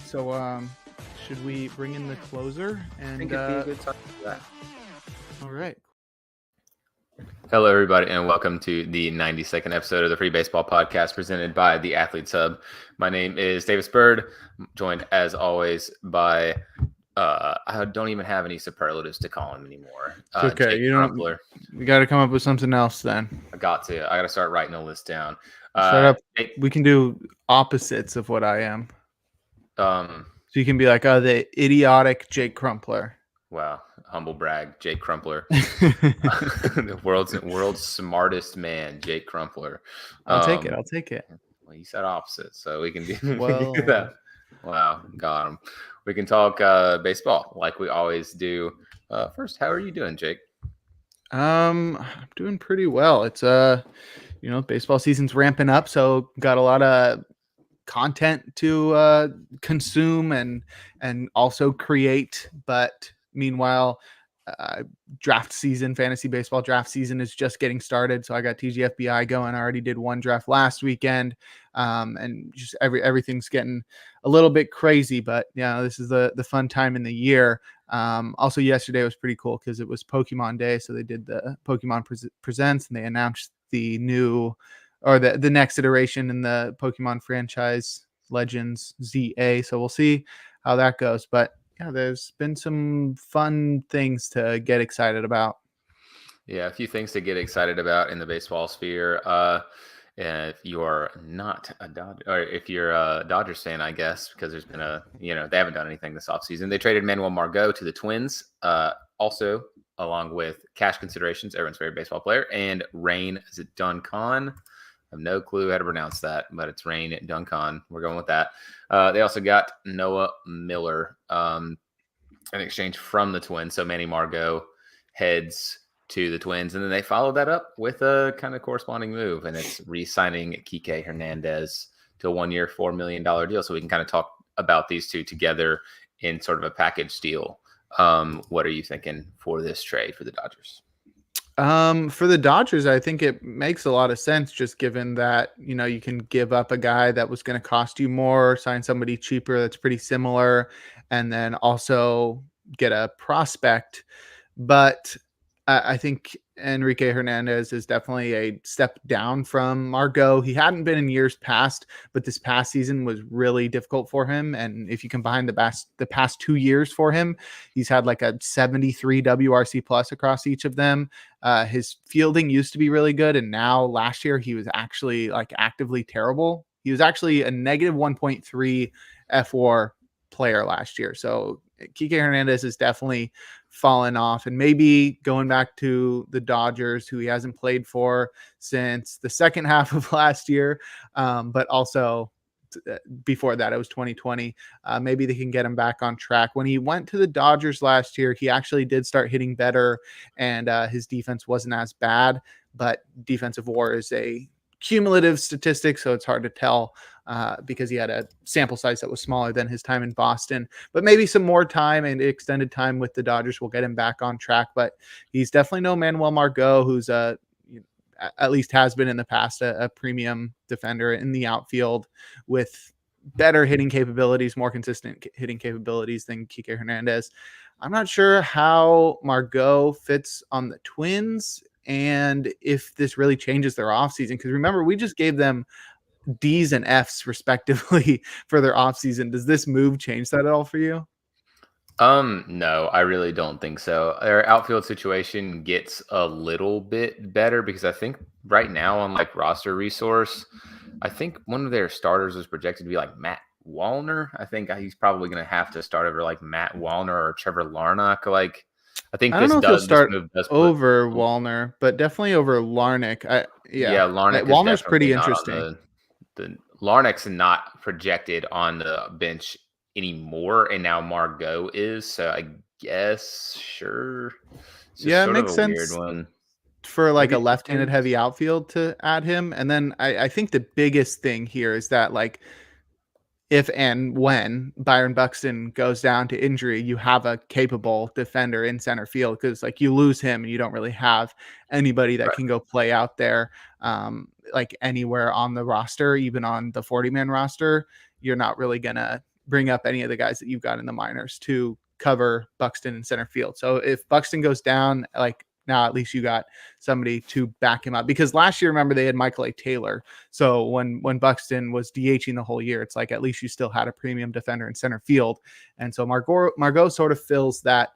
So, should we bring in the closer? I And think it'd be a good time for that. all right. Hello, everybody, and welcome to the 92nd episode of the Free Baseball Podcast presented by the Athletes Hub. My name is Davis Bird, joined as always by I don't even have any superlatives to call him anymore. It's okay. Jake You don't. Crumpler. We got to come up with something else then. I got to start writing a list down. Shut up. We can do opposites of what I am. So you can be like, the idiotic Jake Crumpler. Wow, humble brag, Jake Crumpler, the world's smartest man, Jake Crumpler. I'll take it. Well, you said opposite, so we can do, Well, we can do that. Wow, got him. We can talk baseball like we always do. First, how are you doing, Jake? I'm doing pretty well. It's baseball season's ramping up, so got a lot of content to consume and also create. But meanwhile, fantasy baseball draft season is just getting started. So I got TGFBI going. I already did one draft last weekend, and just everything's getting a little bit crazy. But yeah, this is the fun time in the year. Also, yesterday was pretty cool because it was Pokemon Day, so they did the Pokemon Presents, and they announced the new or the next iteration in the Pokemon franchise, Legends ZA. So we'll see how that goes. But yeah, there's been some fun things to get excited about. Yeah, a few things to get excited about in the baseball sphere. If you're not a Dodger, or if you're a Dodgers fan, I guess, because there's been they haven't done anything this offseason. They traded Manuel Margot to the Twins, also along with cash considerations, everyone's favorite baseball player, and Rain, is it Duncan? I have no clue how to pronounce that, but it's Rain Duncan. We're going with that. They also got Noah Miller in exchange from the Twins. So Manny Margot heads to the Twins, and then they followed that up with a kind of corresponding move, and it's re-signing Kike Hernandez to a 1-year, $4 million deal. So we can kind of talk about these two together in sort of a package deal. What are you thinking for this trade for the Dodgers? For the Dodgers, I think it makes a lot of sense, just given that, you can give up a guy that was going to cost you more, sign somebody cheaper that's pretty similar, and then also get a prospect. But I think Enrique Hernandez is definitely a step down from Margot. He hadn't been in years past, but this past season was really difficult for him. And if you combine the past 2 years for him, he's had like a 73 WRC plus across each of them. His fielding used to be really good, and now last year he was actually like actively terrible. He was actually a negative 1.3 FWAR player last year. So Kike Hernandez has definitely fallen off, and maybe going back to the Dodgers, who he hasn't played for since the second half of last year, but also before that, it was 2020. Maybe they can get him back on track. When he went to the Dodgers last year, he actually did start hitting better, and his defense wasn't as bad, but defensive WAR is a cumulative statistic, so it's hard to tell because he had a sample size that was smaller than his time in Boston. But maybe some more time and extended time with the Dodgers will get him back on track. But he's definitely no Manuel Margot, who's at least has been in the past a premium defender in the outfield with better hitting capabilities, more consistent hitting capabilities than Kike Hernandez. I'm not sure how Margot fits on the Twins and if this really changes their offseason. Because remember, we just gave them D's and F's respectively for their offseason. Does this move change that at all for you? No, I really don't think so. Their outfield situation gets a little bit better because I think right now on like roster resource, I think one of their starters was projected to be like Matt Wallner. I think he's probably going to have to start over like Matt Wallner or Trevor Larnach. Like, I think I don't know if he'll start over put, Wallner, but definitely over Larnach. Larnach. Wallner's pretty interesting. The Larnach's not projected on the bench anymore, and now Margot is. So I guess sure. It makes sense. Weird one for like a left-handed heavy outfield to add him. And then I think the biggest thing here is that like if and when Byron Buxton goes down to injury, you have a capable defender in center field, because like you lose him and you don't really have anybody that can go play out there like anywhere on the roster, even on the 40-man roster. You're not really going to bring up any of the guys that you've got in the minors to cover Buxton in center field. So if Buxton goes down, like now at least you got somebody to back him up, because last year, remember, they had Michael A. Taylor. So when Buxton was DHing the whole year, it's like at least you still had a premium defender in center field. And so Margot sort of fills that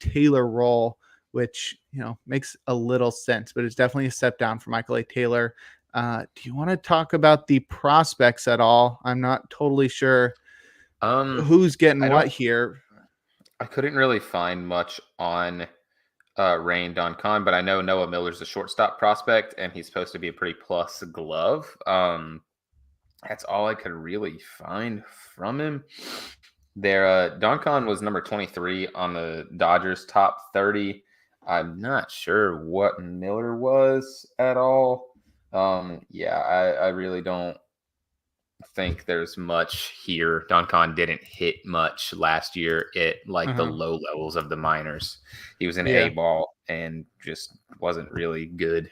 Taylor role, which, makes a little sense, but it's definitely a step down for Michael A. Taylor. Do you want to talk about the prospects at all? I'm not totally sure who's getting I what don't. here. I couldn't really find much on Rain Don Khan, but I know Noah Miller's a shortstop prospect, and he's supposed to be a pretty plus glove. That's all I could really find from him. There, Don Khan was number 23 on the Dodgers top 30. I'm not sure what Miller was at all. Yeah, I really don't think there's much here. Don Khan didn't hit much last year at like the Uh-huh. low levels of the minors. He was an A Yeah. ball and just wasn't really good.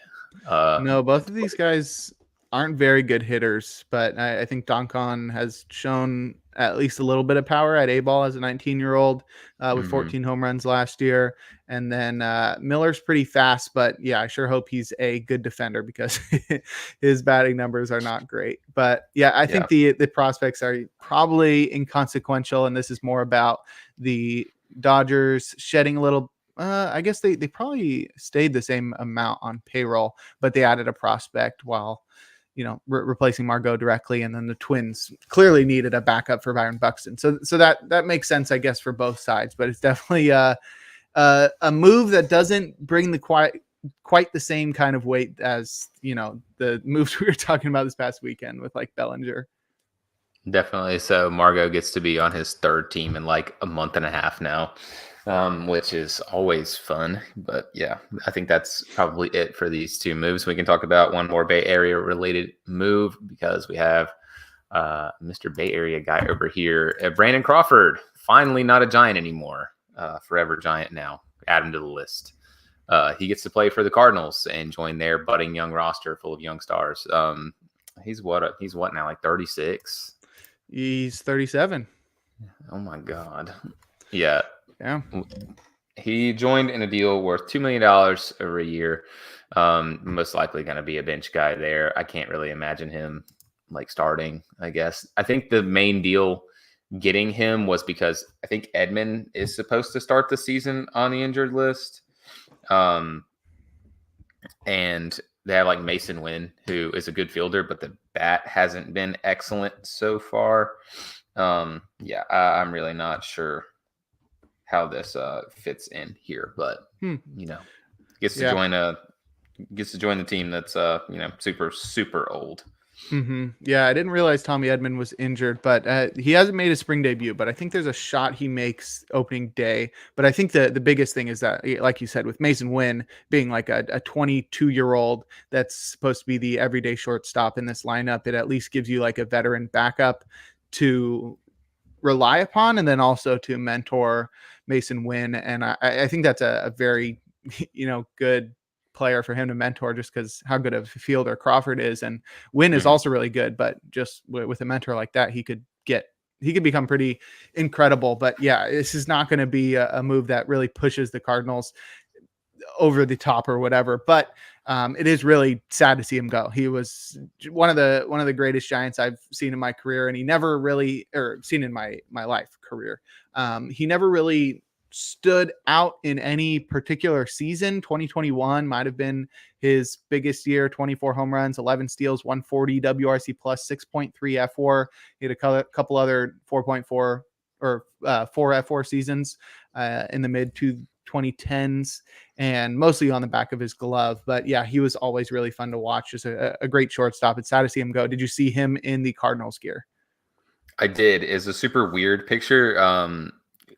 No, both of these guys aren't very good hitters, but I think Donkon has shown at least a little bit of power at A ball as a 19-year-old with Mhm. 14 home runs last year. And then Miller's pretty fast, but yeah, I sure hope he's a good defender, because his batting numbers are not great. But yeah, I Yeah. think the prospects are probably inconsequential, and this is more about the Dodgers shedding a little. I guess they probably stayed the same amount on payroll, but they added a prospect while, replacing Margot directly. And then the Twins clearly needed a backup for Byron Buxton. So that makes sense, I guess, for both sides. But it's definitely a move that doesn't bring the quite the same kind of weight as, the moves we were talking about this past weekend with like Bellinger. Definitely. So Margot gets to be on his third team in like a month and a half now, which is always fun. But yeah, I think that's probably it for these two moves. We can talk about one more Bay Area related move, because we have Mr. Bay Area guy over here, Brandon Crawford, finally not a Giant anymore, forever Giant now. Add him to the list. He gets to play for the Cardinals and join their budding young roster full of young stars. He's what now, like 36? He's 37. Oh my God. Yeah. Yeah. He joined in a deal worth $2 million over a year. Most likely going to be a bench guy there. I can't really imagine him like starting, I guess. I think the main deal getting him was because I think Edman is supposed to start the season on the injured list. And they have like Mason Wynn, who is a good fielder, but the bat hasn't been excellent so far. Yeah, I'm really not sure how this fits in here, but gets to Yeah. join the team that's super old. Yeah, I didn't realize Tommy Edman was injured, but he hasn't made his spring debut. But I think there's a shot he makes opening day. But I think the biggest thing is that, like you said, with Mason Wynn being like a 22-year-old that's supposed to be the everyday shortstop in this lineup, it at least gives you like a veteran backup to rely upon, and then also to mentor Mason Wynn. And I think that's a very good player for him to mentor, just because how good of a fielder Crawford is. And Wynn is Mhm. also really good, but just with a mentor like that, he could become pretty incredible. But yeah, this is not going to be a move that really pushes the Cardinals over the top or whatever. But it is really sad to see him go. He was one of the greatest Giants I've seen in my career, and he never really, or seen in my life career. He never really stood out in any particular season. 2021 might have been his biggest year. 24 home runs, 11 steals, 140 WRC plus, 6.3 F4. He had a couple other 4.4 or 4 F4 seasons in the mid 2010s, and mostly on the back of his glove. But yeah, he was always really fun to watch. Just a great shortstop. It's sad to see him go. Did you see him in the Cardinals gear? I did. Is a super weird picture.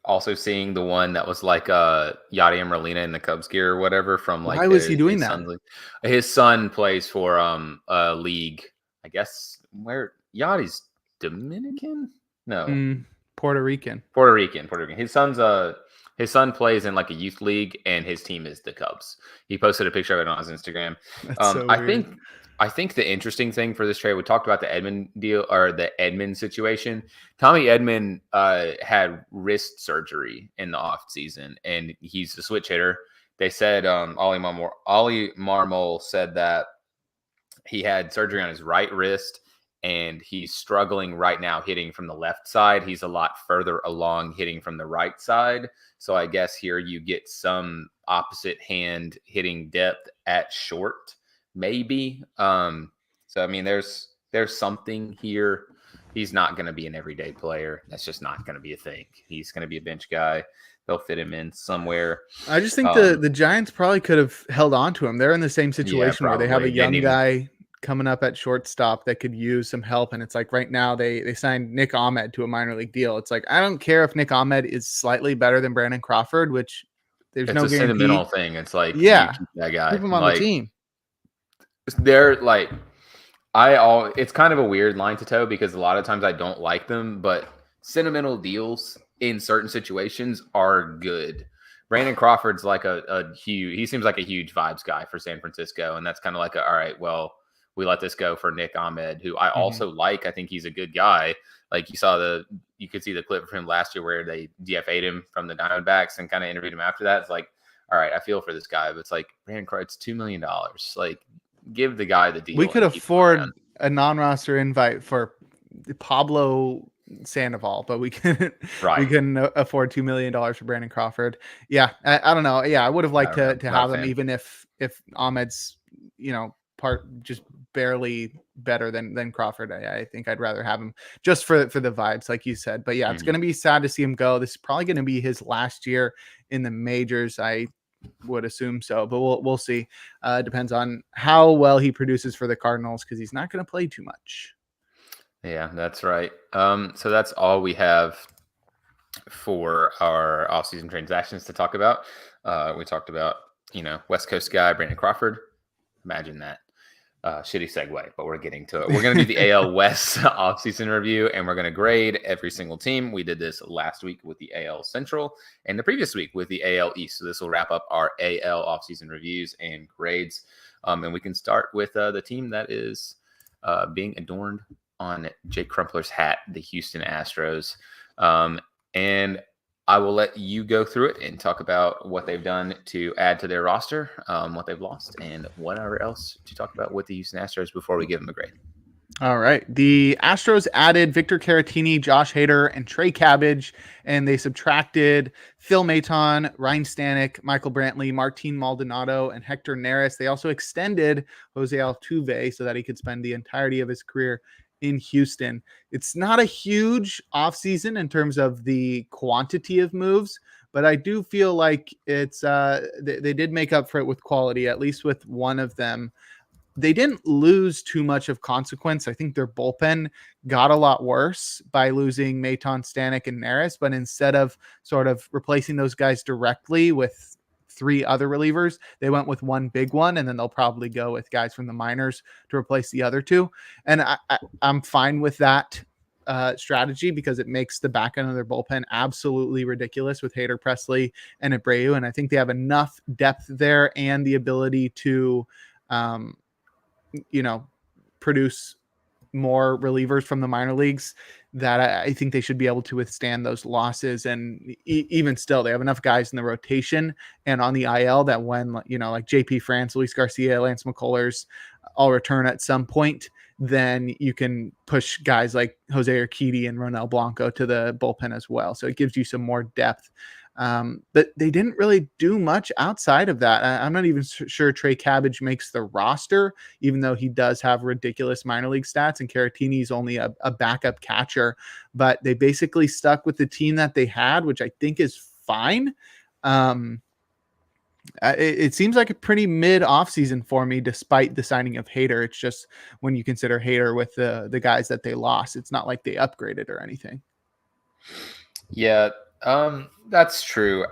Also seeing the one that was like Yadier Molina in the Cubs gear or whatever from Why like was he doing his that? son's league. His son plays for a league, I guess, where Yachty's Dominican? No, Puerto Rican. Puerto Rican. His son plays in like a youth league, and his team is the Cubs. He posted a picture of it on his Instagram. That's so I weird. think the interesting thing for this trade, we talked about the Edmund deal or the Edmund situation. Tommy Edmund had wrist surgery in the off season, and he's a switch hitter. They said Ollie Marmol said that he had surgery on his right wrist, and he's struggling right now hitting from the left side. He's a lot further along hitting from the right side. So I guess here you get some opposite hand hitting depth at short, maybe. So I mean, there's something here. He's not going to be an everyday player. That's just not going to be a thing. He's going to be a bench guy. They'll fit him in somewhere. I just think the Giants probably could have held on to him. They're in the same Yeah, situation where they have a probably. young guy coming up at shortstop that could use some help. And it's like right now they signed Nick Ahmed to a minor league deal. It's like, I don't care if Nick Ahmed is slightly better than Brandon Crawford, which there's It's no a guarantee. sentimental thing. It's like, you Yeah, keep that guy. keep him on the team. They're like, it's kind of a weird line to toe because a lot of times I don't like them, but sentimental deals in certain situations are good. Brandon Crawford's like he seems like a huge vibes guy for San Francisco. And that's kind of like, all right, well, we let this go for Nick Ahmed, who I also like. I think he's a good guy. Like you could see the clip from him last year where they DFA'd him from the Diamondbacks and kind of interviewed him after that. It's like, all right, I feel for this guy, but it's like, Brandon Crawford, it's $2 million. Like, give the guy the deal. We could afford a non-roster invite for Pablo Sandoval, but we can afford $2 million for Brandon Crawford. Yeah, I don't know. Yeah, I would have liked to have him, even if Ahmed's part just barely better than Crawford. I think I'd rather have him just for the vibes, like you said. But yeah, it's going to be sad to see him go. This is probably going to be his last year in the majors. I would assume so, but we'll see. Depends on how well he produces for the Cardinals, because he's not going to play too much. Yeah, that's right. So that's all we have for our offseason transactions to talk about. We talked about, West Coast guy, Brandon Crawford. Imagine that. Shitty segue, but we're getting to it. We're going to do the AL West offseason review, and we're going to grade every single team. We did this last week with the AL Central and the previous week with the AL East. So this will wrap up our AL offseason reviews and grades. And we can start with the team that is being adorned on Jake Crumpler's hat, the Houston Astros. And I will let you go through it and talk about what they've done to add to their roster, what they've lost, and whatever else to talk about with the Houston Astros before we give them a grade. All right. The Astros added Victor Caratini, Josh Hader, and Trey Cabbage, and they subtracted Phil Maton, Ryan Stanek, Michael Brantley, Martin Maldonado, and Hector Neris. They also extended Jose Altuve so that he could spend the entirety of his career in Houston. It's not a huge offseason in terms of the quantity of moves, but I do feel like it's they did make up for it with quality, at least with one of them. They didn't lose too much of consequence. I think their bullpen got a lot worse by losing Maton, Stanek, and Neris, but instead of sort of replacing those guys directly with three other relievers, they went with one big one, and then they'll probably go with guys from the minors to replace the other two. And I'm fine with that strategy, because it makes the back end of their bullpen absolutely ridiculous with Hader, Presley, and Abreu. And I think they have enough depth there and the ability to produce more relievers from the minor leagues that I think they should be able to withstand those losses. And even still, they have enough guys in the rotation and on the IL that when, like JP France, Luis Garcia, Lance McCullers all return at some point, then you can push guys like Jose Urquidy and Ronel Blanco to the bullpen as well. So it gives you some more depth. But they didn't really do much outside of that. I'm not even sure Trey Cabbage makes the roster, even though he does have ridiculous minor league stats, and Caratini's only a backup catcher. But they basically stuck with the team that they had, which I think is fine. It seems like a pretty mid offseason for me, despite the signing of Hader. It's just when you consider Hader with the guys that they lost, it's not like they upgraded or anything. Yeah, that's true.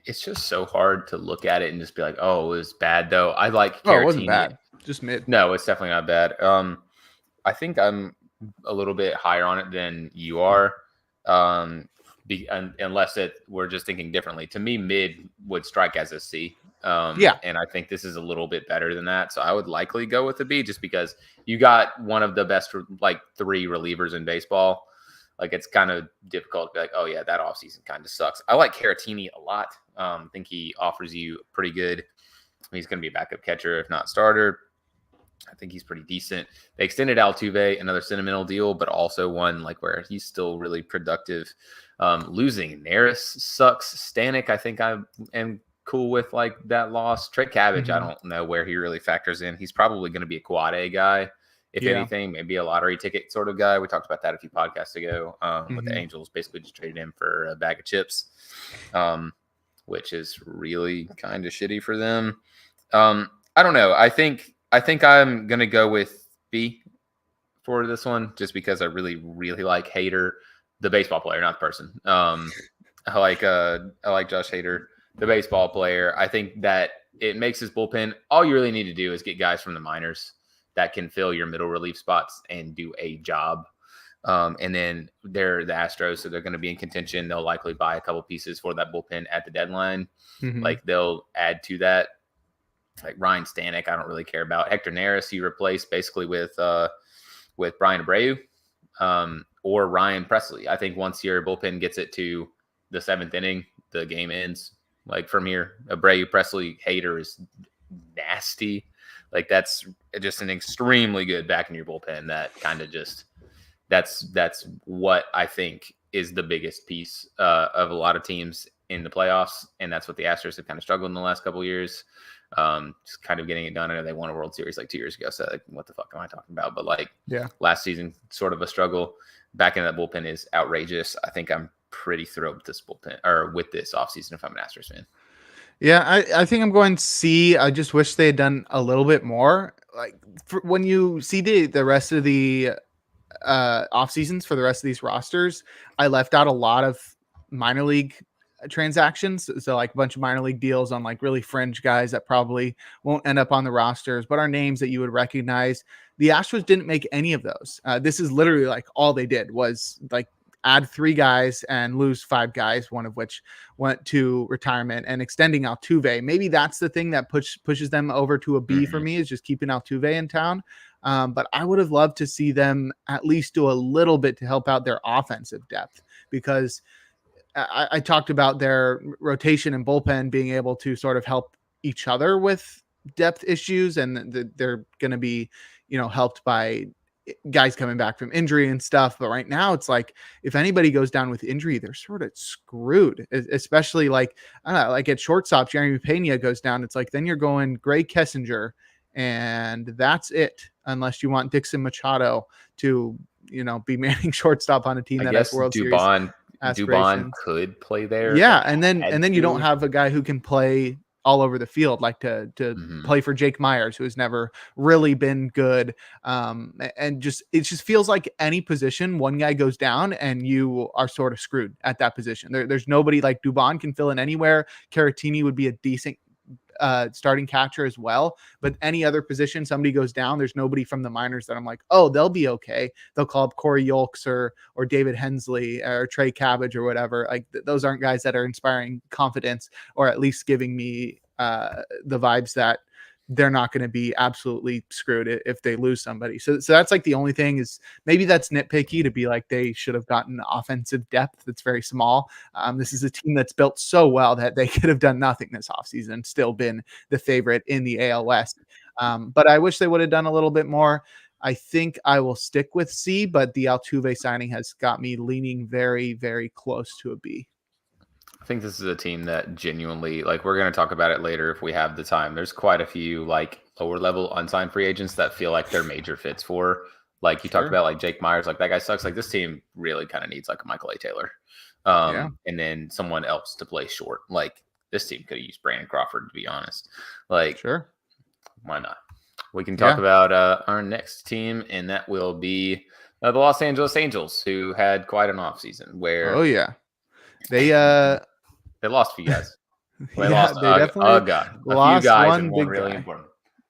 It's just so hard to look at it and just be like, oh, it was bad though. I like Caratini. It wasn't bad. Just mid. No, it's definitely not bad. I think I'm a little bit higher on it than you are. unless we're just thinking differently. To me, mid would strike as a C. Yeah. And I think this is a little bit better than that. So I would likely go with a B just because you got one of the best, like 3 relievers in baseball. Like it's kind of difficult to be like, oh yeah, that offseason kind of sucks. I like Caratini a lot. I think he offers you pretty good. He's going to be a backup catcher, if not starter. I think he's pretty decent. They extended Altuve, another sentimental deal, but also one like where he's still really productive. Losing Neris sucks. Stanek, I think I am cool with like that loss. Trey Cabbage, I don't know where he really factors in. He's probably going to be a quad A guy, if anything, maybe a lottery ticket sort of guy. We talked about that a few podcasts ago with the Angels. Basically, just traded him for a bag of chips, which is really kind of shitty for them. I don't know. I think I'm gonna go with B for this one, just because I really, really like Hader, the baseball player, not the person. I like Josh Hader, the baseball player. I think that it makes his bullpen. All you really need to do is get guys from the minors that can fill your middle relief spots and do a job. And then they're the Astros, so they're going to be in contention. They'll likely buy a couple pieces for that bullpen at the deadline. Like they'll add to that. Like Ryan Stanek, I don't really care about. Hector Neris, you replace basically with Brian Abreu or Ryan Presley. I think once your bullpen gets it to the 7th inning, the game ends. Like from here, Abreu, Presley, Hader is nasty. Like that's just an extremely good back in your bullpen. That kind of just that's what I think is the biggest piece of a lot of teams in the playoffs, and that's what the Astros have kind of struggled in the last couple of years. Just kind of getting it done. I know they won a World Series like 2 years ago, so like, what the fuck am I talking about? But like, last season, sort of a struggle. Back in that bullpen is outrageous. I think I'm pretty thrilled with this bullpen or with this offseason if I'm an Astros fan. Yeah, I think I'm going C. I just wish they had done a little bit more. Like when you see the rest of the off seasons for the rest of these rosters, I left out a lot of minor league transactions. So like a bunch of minor league deals on like really fringe guys that probably won't end up on the rosters, but are names that you would recognize. The Astros didn't make any of those. This is literally like all they did was like add 3 guys and lose 5 guys, one of which went to retirement, and extending Altuve. Maybe that's the thing that pushes them over to a B for me, is just keeping Altuve in town. But I would have loved to see them at least do a little bit to help out their offensive depth, because I talked about their rotation and bullpen being able to sort of help each other with depth issues, and they're going to be, helped by guys coming back from injury and stuff. But right now it's like, if anybody goes down with injury, they're sort of screwed, especially like, I don't know, like at shortstop, Jeremy Pena goes down. It's like, then you're going Gray Kessinger, and that's it, unless you want Dixon Machado to, be manning shortstop on a team that has World Series Dubon could play there. Yeah, and then you don't have a guy who can play all over the field, like to play for Jake Myers, who has never really been good. And it just feels like any position, one guy goes down and you are sort of screwed at that position. There's nobody. Like Dubon can fill in anywhere. Caratini would be a decent starting catcher as well, but any other position, somebody goes down, there's nobody from the minors that I'm like, oh, they'll be okay. They'll call up Corey Yolks or David Hensley or Trey Cabbage or whatever. Like those aren't guys that are inspiring confidence, or at least giving me the vibes that they're not going to be absolutely screwed if they lose somebody. So that's like the only thing, is maybe that's nitpicky to be like, they should have gotten offensive depth that's very small. This is a team that's built so well that they could have done nothing this offseason and still been the favorite in the AL West. But I wish they would have done a little bit more. I think I will stick with C, but the Altuve signing has got me leaning very, very close to a B. I think this is a team that genuinely, like, we're going to talk about it later if we have the time. There's quite a few like lower level unsigned free agents that feel like they're major fits for. Like you talked about, like Jake Myers, like that guy sucks. Like this team really kind of needs like a Michael A. Taylor, and then someone else to play short. Like this team could have used Brandon Crawford, to be honest. Like, sure, why not? We can talk about our next team, and that will be the Los Angeles Angels, who had quite an offseason where they lost a few guys. They lost a few guys and one really important.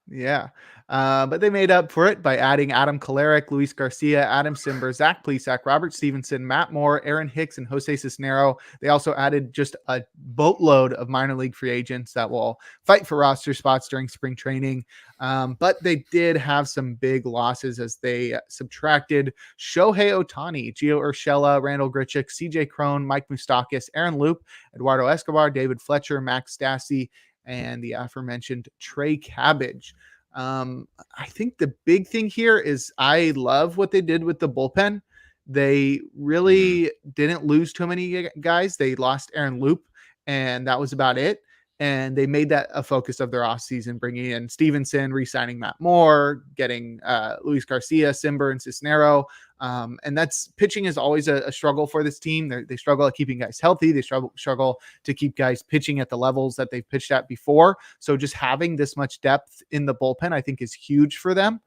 Yeah. But they made up for it by adding Adam Kolarek, Luis Garcia, Adam Simber, Zach Plesac, Robert Stevenson, Matt Moore, Aaron Hicks, and Jose Cisnero. They also added just a boatload of minor league free agents that will fight for roster spots during spring training. But they did have some big losses as they subtracted Shohei Otani, Gio Urshela, Randall Grichuk, CJ Crone, Mike Moustakis, Aaron Loop, Eduardo Escobar, David Fletcher, Max Stassi, and the aforementioned Trey Cabbage. I think the big thing here is I love what they did with the bullpen. They Mhm. really didn't lose too many guys. They lost Aaron Loop, and that was about it. And they made that a focus of their offseason, bringing in Stevenson, re-signing Matt Moore, getting Luis Garcia, Simber, and Cisnero. And that's pitching is always a struggle for this team. They struggle at keeping guys healthy. They struggle to keep guys pitching at the levels that they've pitched at before. So just having this much depth in the bullpen, I think, is huge for them.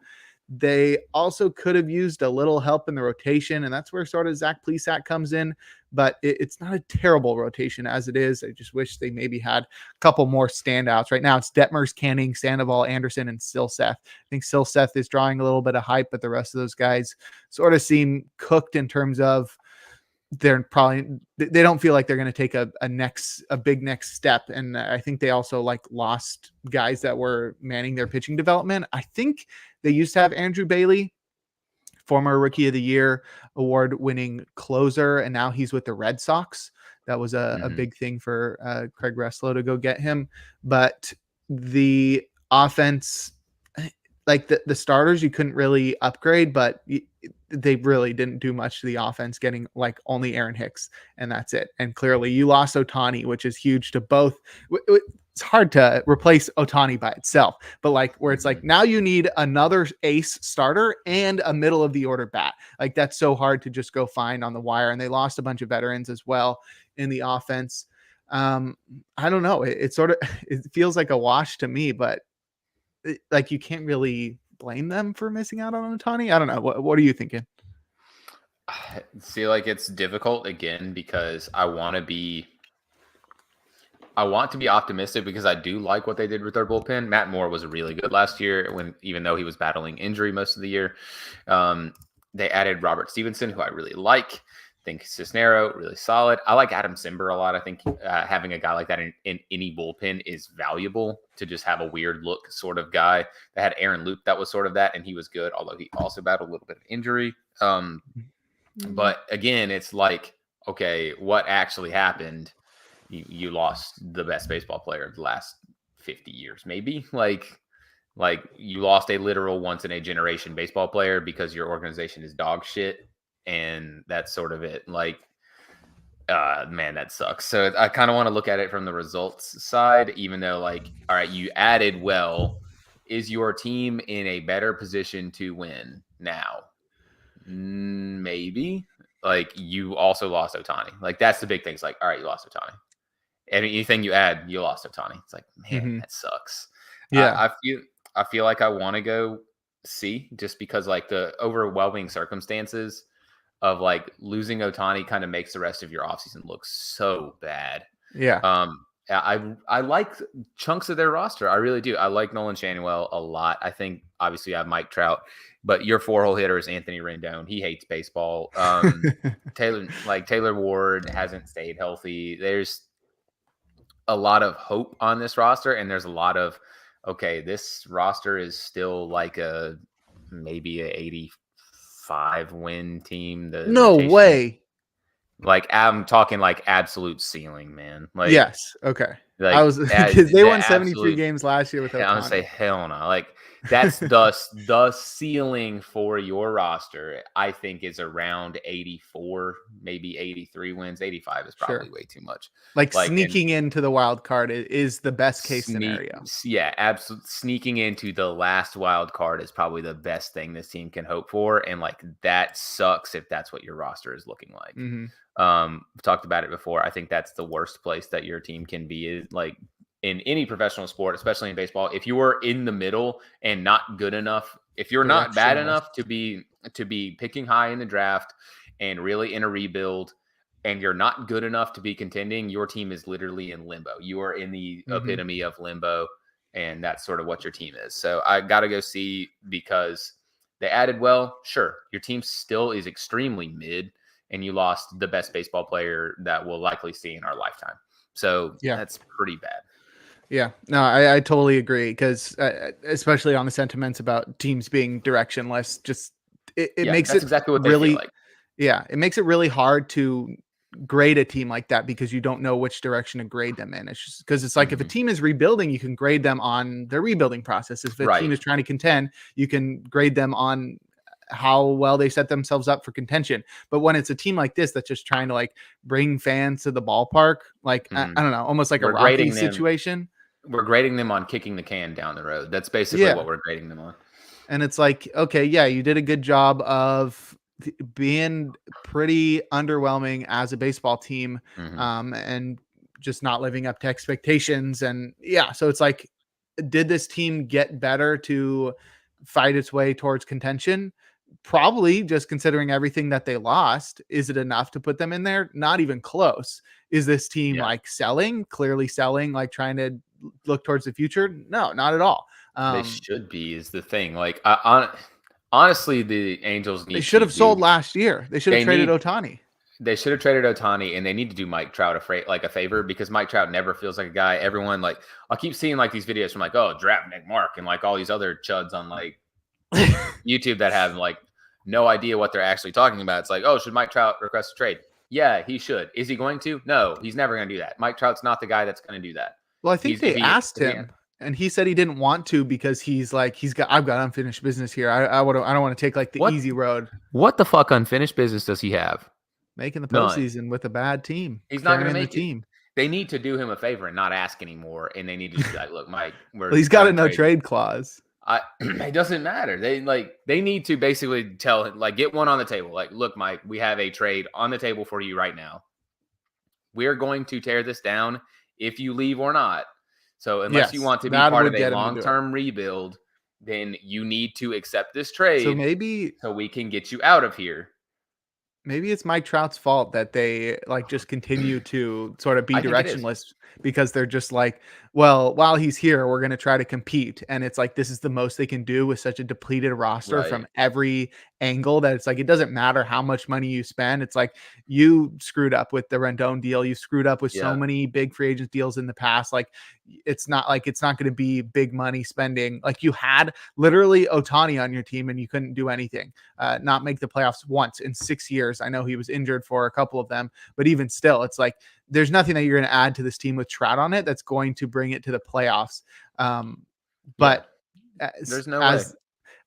They also could have used a little help in the rotation, and that's where sort of Zach Plesac comes in. But it's not a terrible rotation as it is. I just wish they maybe had a couple more standouts. Right now, it's Detmers, Canning, Sandoval, Anderson, and Silseth. I think Silseth is drawing a little bit of hype, but the rest of those guys sort of seem cooked in terms of they don't feel like they're going to take a big next step. And I think they also like lost guys that were manning their pitching development. I think they used to have Andrew Bailey, former Rookie of the Year award winning closer, and now he's with the Red Sox. That was a Mhm. big thing for Craig Reslow to go get him. But the offense, like the starters, you couldn't really upgrade, but they really didn't do much to the offense, getting like only Aaron Hicks, and that's it. And clearly, you lost Otani, which is huge to both. It's hard to replace Otani by itself, but like where it's like Mhm. now you need another ace starter and a middle of the order bat. Like that's so hard to just go find on the wire. And they lost a bunch of veterans as well in the offense. Um, I don't know. It sort of it feels like a wash to me, but like you can't really blame them for missing out on Otani. I don't know. What are you thinking? I feel like it's difficult again because I want to be optimistic because I do like what they did with their bullpen. Matt Moore was really good last year, when even though he was battling injury most of the year. They added Robert Stevenson, who I really like. I think Cisnero really solid. I like Adam Simber a lot. I think having a guy like that in any bullpen is valuable to just have a weird look sort of guy. They had Aaron Loop that was sort of that, and he was good, although he also battled a little bit of injury. Mm, But again, it's like, okay, what actually happened? You lost the best baseball player of the last 50 years, maybe. Like you lost a literal once in a generation baseball player because your organization is dog shit, and that's sort of it. Like, man, that sucks. So I kind of want to look at it from the results side, even though, like, all right, you added well. Is your team in a better position to win now? Maybe. Like, you also lost Otani. Like, that's the big thing. It's like, all right, you lost Otani. Anything you add, you lost Otani. It's like, man, mhm. that sucks. Yeah. I feel like I want to go see, just because like the overwhelming circumstances of like losing Otani kind of makes the rest of your offseason look so bad. Yeah. I like chunks of their roster. I really do. I like Nolan Shanwell a lot. I think obviously I have Mike Trout, but your 4-hole hitter is Anthony Rendon. He hates baseball. Taylor Ward hasn't stayed healthy. There's a lot of hope on this roster, and there's a lot of, okay, this roster is still like a maybe a 85 win team. The No rotation, way. like I'm talking like absolute ceiling, man. Yes. Okay. I Like was as because they the won 73 absolute, games last year with I'm gonna say Otani. hell no. Like that's the ceiling for your roster. I think is around 84, maybe 83 wins. 85 is probably Sure. way too much. Like Like, and sneaking into the wild card is the best case sneak, scenario. yeah, absolutely, sneaking into the last wild card is probably the best thing this team can hope for, and like that sucks if that's what your roster is looking like. Hmm. We've talked about it before. I think that's the worst place that your team can be, is like in any professional sport, especially in baseball. If you are in the middle and not good enough, if you're not bad Directionless. enough to be picking high in the draft and really in a rebuild, and you're not good enough to be contending, your team is literally in limbo. You are in the Hmm. epitome of limbo. and that's sort of what your team is. So I got to go see because they added well. Sure, your team still is extremely mid, and you lost the best baseball player that we'll likely see in our lifetime. So Yeah. that's pretty bad. Yeah, no, I totally agree because especially on the sentiments about teams being directionless, just it Yeah, makes that's it exactly what they feel really, like. yeah, it makes it really hard to grade a team like that because you don't know which direction to grade them in. It's just because it's like if a Mhm. team is rebuilding, you can grade them on their rebuilding process. If a team Right. is trying to contend, you can grade them on how well they set themselves up for contention. But when it's a team like this that's just trying to like bring fans to the ballpark, like I Mhm. don't know, almost like a We're Rocky grading them. situation. We're grading them on kicking the can down the road. That's basically Yeah. what we're grading them on. And it's like, okay, yeah, you did a good job of being pretty underwhelming as a baseball team, Mhm. and just not living up to expectations. And yeah, so it's like, did this team get better to fight its way towards contention? Probably, just considering everything that they lost. Is it enough to put them in there? Not even close. Is this team Yeah, like selling, clearly selling, like trying to look towards the future? No, not at all. they Um, should be is the thing. Like, honestly, the Angels They need should to have sold do. last year. They should have They traded need. Otani. They should have traded Otani, and they need to do Mike Trout a favor because Mike Trout never feels like a guy. Everyone like I'll keep seeing like these videos from like draft Nick Mark and like all these other chuds on like YouTube that have like no idea what they're actually talking about. It's like, oh, should Mike Trout request a trade? Yeah, he should. Is he going to? No, he's never going to do that. Mike Trout's not the guy that's going to do that. Well, I think He's they asked him, and he said he didn't want to because he's like, I've got unfinished business here. I don't want to take like the what easy road, what the fuck unfinished business does he have? making the None. postseason with a bad team, He's not going to carrying the make it. team. They need to do him a favor and not ask anymore, and they need to just be like, look, Mike, Well, we're he's got a done no trading. trade clause. It doesn't matter. They need to basically tell him like get one on the table. Like, look, Mike, we have a trade on the table for you right now. We're going to tear this down if you leave or not. So unless you Yes, want to be that part would of a get him to do it. long-term rebuild, then you need to accept this So trade so we can get you out of here. maybe it's Mike Trout's fault that they like just continue to sort of be I think it is. directionless because they're just like, well, while he's here, we're going to try to compete. And it's like, this is the most they can do with such a depleted roster Right. from every angle that it's like, it doesn't matter how much money you spend. It's like you screwed up with the Rendon deal. You screwed up with so Yeah. many big free agent deals in the past. Like it's not going to be big money spending. Like you had literally Otani on your team and you couldn't do anything, not make the playoffs once in 6 years. I know he was injured for a couple of them, but even still, it's like there's nothing that you're going to add to this team with Trout on it that's going to bring it to the playoffs. Um, Yeah. but as, There's no way. as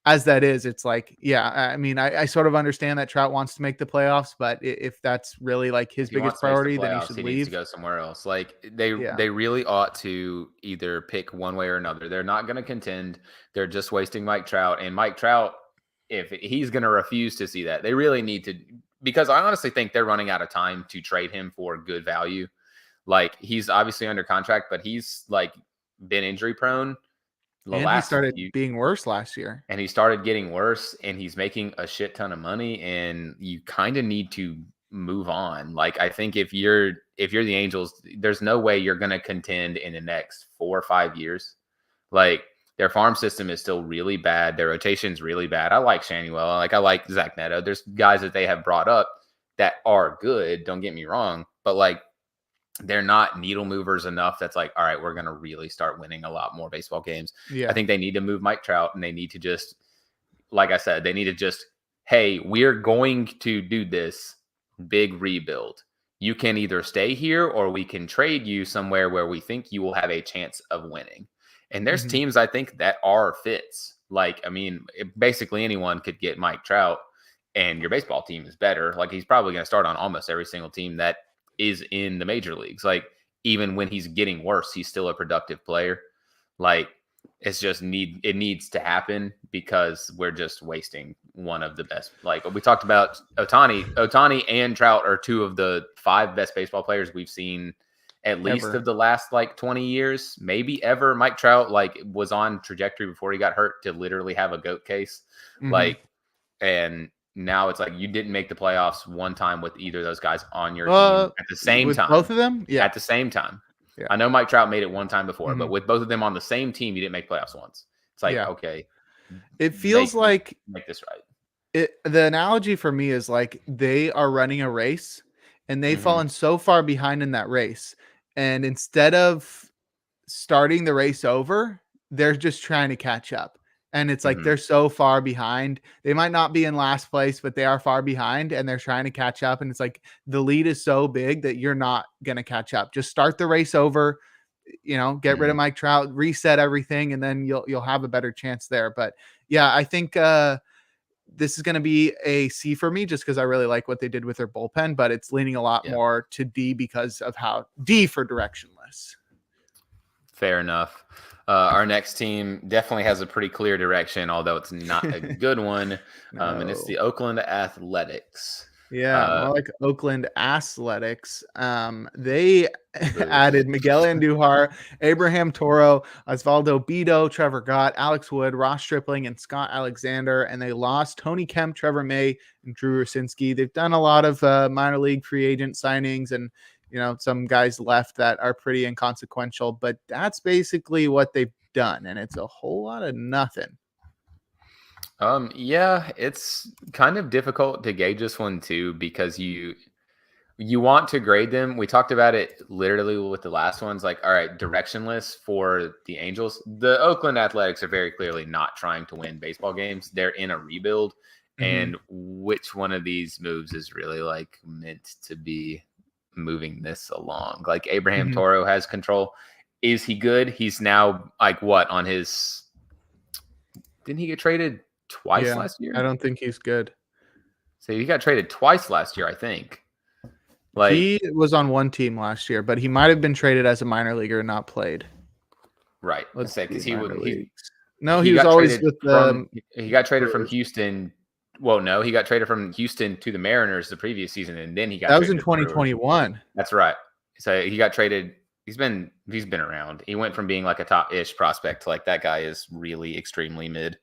as that is, it's like, yeah, I mean, I sort of understand that Trout wants to make the playoffs, but if that's really like his If he biggest wants to make the priority, then he playoffs, should he needs to leave. go somewhere else. Like they Yeah. they really ought to either pick one way or another. They're not going to contend. They're just wasting Mike Trout. And Mike Trout, if he's going to refuse to see that, they really need to because I honestly think they're running out of time to trade him for good value. Like he's obviously under contract, but he's like been injury prone the And he last started few being worse last year. and he started getting worse and he's making a shit ton of money and you kind of need to move on. Like I think if you're the Angels, there's no way you're going to contend in the next 4 or 5 years. Like their farm system is still really bad. Their rotation's really bad. I like Shanuel. Like I like Zach Neto. There's guys that they have brought up that are good. Don't get me wrong, but like they're not needle movers enough that's like, all right, we're going to really start winning a lot more baseball games. I Yeah. think they need to move Mike Trout and they need to just, like I said, they need to just, hey, we're going to do this big rebuild. You can either stay here or we can trade you somewhere where we think you will have a chance of winning. And there's Hmm. teams I think that are fits. Like, I mean, basically anyone could get Mike Trout and your baseball team is better. Like, he's probably going to start on almost every single team that is in the major leagues. Like, even when he's getting worse, he's still a productive player. Like, it needs to happen because we're just wasting one of the best. Like we talked about Otani and Trout are two of the 5 best baseball players we've seen at least Ever. of the last like 20 years, maybe ever. Mike Trout like was on trajectory before he got hurt to literally have a goat case. Hmm. Like, and now it's like you didn't make the playoffs one time with either of those guys on your team Uh, at the same with time. both of them, yeah. At the same time. Yeah. I know Mike Trout made it one time before, but Mhm. with both of them on the same team, you didn't make playoffs once. It's like, Yeah. okay, It make feels like make this right. the analogy for me is like they are running a race and they've Hmm. fallen so far behind in that race. And instead of starting the race over, they're just trying to catch up. And it's like Hmm. they're so far behind. They might not be in last place, but they are far behind and they're trying to catch up. And it's like the lead is so big that you're not going to catch up. Just start the race over, get rid Hmm. of Mike Trout, reset everything, and then you'll have a better chance there. But yeah, I think this is going to be a C for me just because I really like what they did with their bullpen, but it's leaning a lot Yeah, more to D because of how D for directionless. fair enough. Our next team definitely has a pretty clear direction, although it's not a good one, and it's No. the Oakland Athletics. Yeah, Uh, more like Oakland Athletics. They Boo. added Miguel Andujar, Abraham Toro, Osvaldo Bido, Trevor Gott, Alex Wood, Ross Stripling, and Scott Alexander. And they lost Tony Kemp, Trevor May, and Drew Rosinski. They've done a lot of minor league free agent signings and some guys left that are pretty inconsequential, but that's basically what they've done. And it's a whole lot of nothing. Yeah, it's kind of difficult to gauge this one too because you want to grade them. We talked about it literally with the last ones. Like, all right, directionless for the Angels. The Oakland Athletics are very clearly not trying to win baseball games. They're in a rebuild. Mm-hmm. And which one of these moves is really like meant to be moving this along? Like Abraham Mm-hmm. Toro has control. Is he good? He's now like what on his didn't he get traded twice Yeah, last I year? don't think he's good. So he got traded twice last year, I think. Like, He was on one team last year, but he might have been traded as a minor leaguer and not played. right. I Let's say see, because he minor would leagues. No, he he was got always traded with from the he got traded from Brewers. Houston. Well, no, he got traded from Houston to the Mariners the previous season, and then he got That was traded in to the Brewers. 2021. That's right. So he got traded. He's been around. He went from being like a top ish prospect to like that guy is really extremely mid.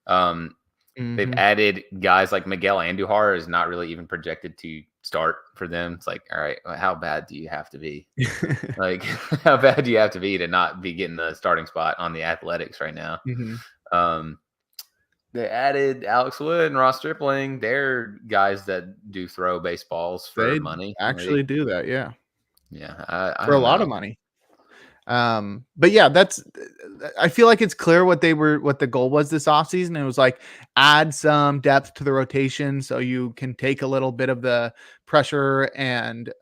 Um, they've Mhm. added guys like Miguel Andujar is not really even projected to start for them. It's like, all right, how bad do you have to be? Like, how bad do you have to be to not be getting the starting spot on the Athletics right now? Mhm. Um, they added Alex Wood and Ross Stripling. They're guys that do throw baseballs for They money. actually Like, do that, yeah, yeah, I for a don't lot of know. money. But yeah, I feel like it's clear what the goal was this offseason. It was like add some depth to the rotation so you can take a little bit of the pressure and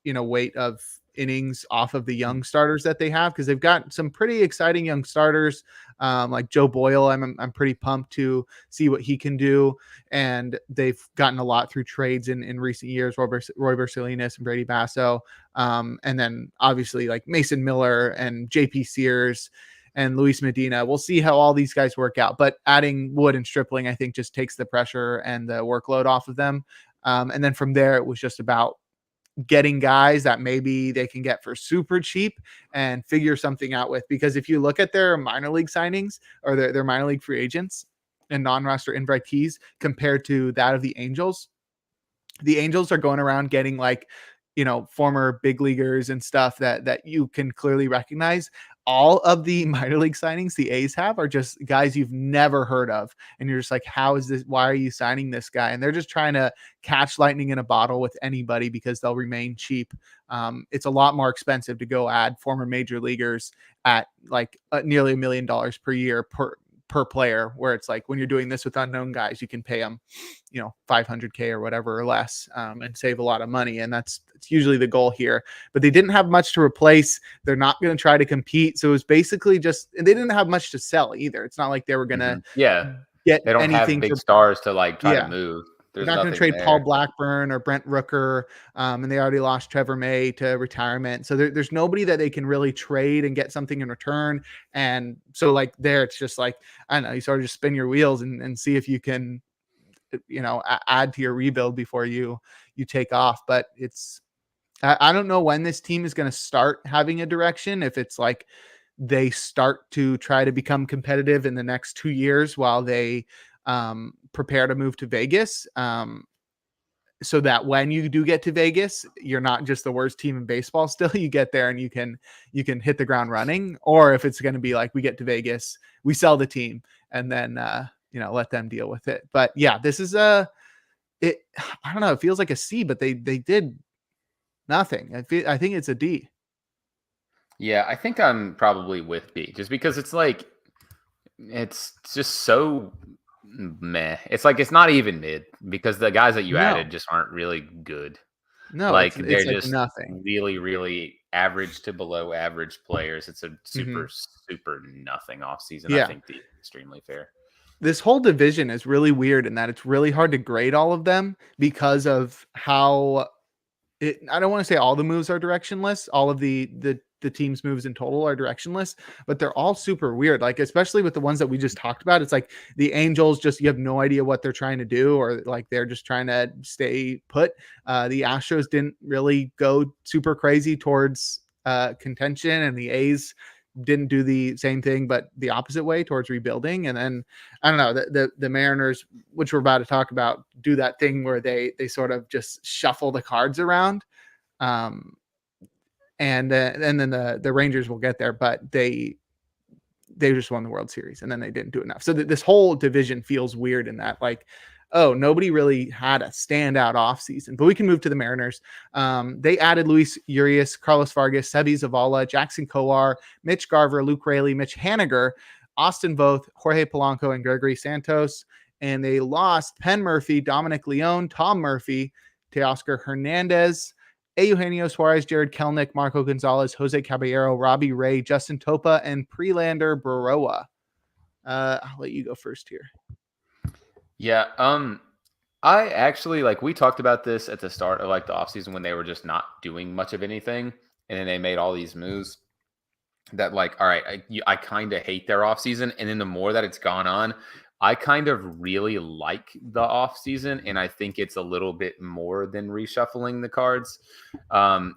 weight of innings off of the young starters that they have because they've got some pretty exciting young starters. Like Joe Boyle, I'm pretty pumped to see what he can do, and they've gotten a lot through trades in recent years. Roy Bercelinas and Brady Basso. And then obviously like Mason Miller and JP Sears and Luis Medina. We'll see how all these guys work out. But adding Wood and Stripling, I think, just takes the pressure and the workload off of them. And then from there, it was just about getting guys that maybe they can get for super cheap and figure something out with. Because if you look at their minor league signings or their minor league free agents and non-roster invitees compared to that of the Angels are going around getting like, former big leaguers and stuff that you can clearly recognize. All of the minor league signings the A's have are just guys you've never heard of. And you're just like, how is this? Why are you signing this guy? And they're just trying to catch lightning in a bottle with anybody because they'll remain cheap. It's a lot more expensive to go add former major leaguers at like nearly $1 million per year per player, where it's like when you're doing this with unknown guys, you can pay them 500K or whatever or less, and save a lot of money. And that's usually the goal here. But they didn't have much to replace. They're not going to try to compete. So it was basically just, and they didn't have much to sell either. It's not like they were going to Yeah, get they don't have anything big for, stars to like try to yeah. move. They're There's not going to nothing trade Paul there. Blackburn or Brent Rooker, and they already lost Trevor May to retirement. So there's nobody that they can really trade and get something in return. And so like there, it's just like, I don't know, you sort of just spin your wheels and see if you can add to your rebuild before you take off. But I don't know when this team is going to start having a direction. If it's like they start to try to become competitive in the next 2 years while they prepare to move to Vegas. so that when you do get to Vegas, you're not just the worst team in baseball still. You get there and you can hit the ground running. Or if it's going to be like we get to Vegas, we sell the team and then let them deal with it. But yeah, this is it. I don't know, it feels like a C, but they did nothing. I think it's a D. Yeah, I think I'm probably with B, just because it's like it's just so meh. It's like it's not even mid because the guys that you No. added just aren't really good. No, Like it's they're like just nothing. really, really average to below average players. It's a Mm-hmm. super, super nothing off season. I Yeah. think the extremely fair. This whole division is really weird in that it's really hard to grade all of them because of how I don't want to say all the moves are directionless. All of the team's moves in total are directionless, but they're all super weird. Like especially with the ones that we just talked about, it's like the Angels just you have no idea what they're trying to do, or like they're just trying to stay put. The Astros didn't really go super crazy towards contention, and the A's didn't do the same thing, but the opposite way towards rebuilding. And then I don't know the Mariners, which we're about to talk about, do that thing where they sort of just shuffle the cards around, um, and then the Rangers will get there, but they just won the World Series and then they didn't do enough. So this whole division feels weird in that, like, oh, nobody really had a standout offseason. But we can move to the Mariners. They added Luis Urias, Carlos Vargas, Sebi Zavala, Jackson Kowar, Mitch Garver, Luke Raley, Mitch Haniger, Austin Voth, Jorge Polanco, and Gregory Santos. And they lost Penn Murphy, Dominic Leone, Tom Murphy, Teoscar Hernandez, Eugenio Suarez, Jared Kelnick, Marco Gonzalez, Jose Caballero, Robbie Ray, Justin Topa, and Prelander Baroa. I'll let you go first here. Yeah. I actually we talked about this at the start of like the offseason when they were just not doing much of anything, and then they made all these moves that like, all right, I kind of hate their offseason. And then the more that it's gone on, I kind of really like the offseason. And I think it's a little bit more than reshuffling the cards. Um,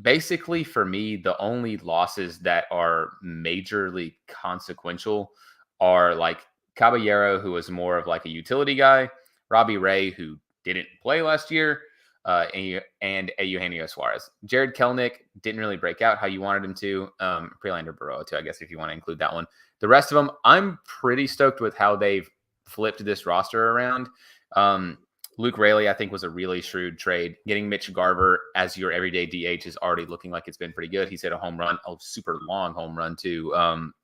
Basically, for me, the only losses that are majorly consequential are like Caballero, who was more of like a utility guy, Robbie Ray, who didn't play last year, and Eugenio Suarez. Jared Kelnick didn't really break out how you wanted him to. Prelander Baroa, too, I guess, if you want to include that one. The rest of them, I'm pretty stoked with how they've flipped this roster around. Luke Raley, I think, was a really shrewd trade. Getting Mitch Garver as your everyday DH is already looking like it's been pretty good. He's hit a home run, a super long home run, too,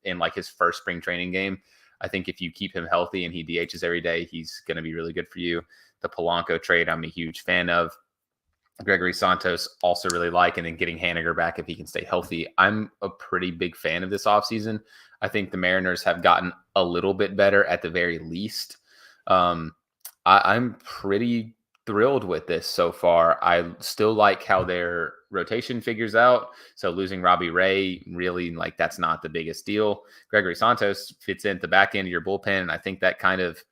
in like his first spring training game. I think if you keep him healthy and he DHs every day, he's going to be really good for you. The Polanco trade, I'm a huge fan of. Gregory Santos also really like, and then getting Haniger back if he can stay healthy. I'm a pretty big fan of this offseason. I think the Mariners have gotten a little bit better at the very least. I'm pretty thrilled with this so far. I still like how their rotation figures out. So losing Robbie Ray, really, like, that's not the biggest deal. Gregory Santos fits in at the back end of your bullpen, and I think that kind of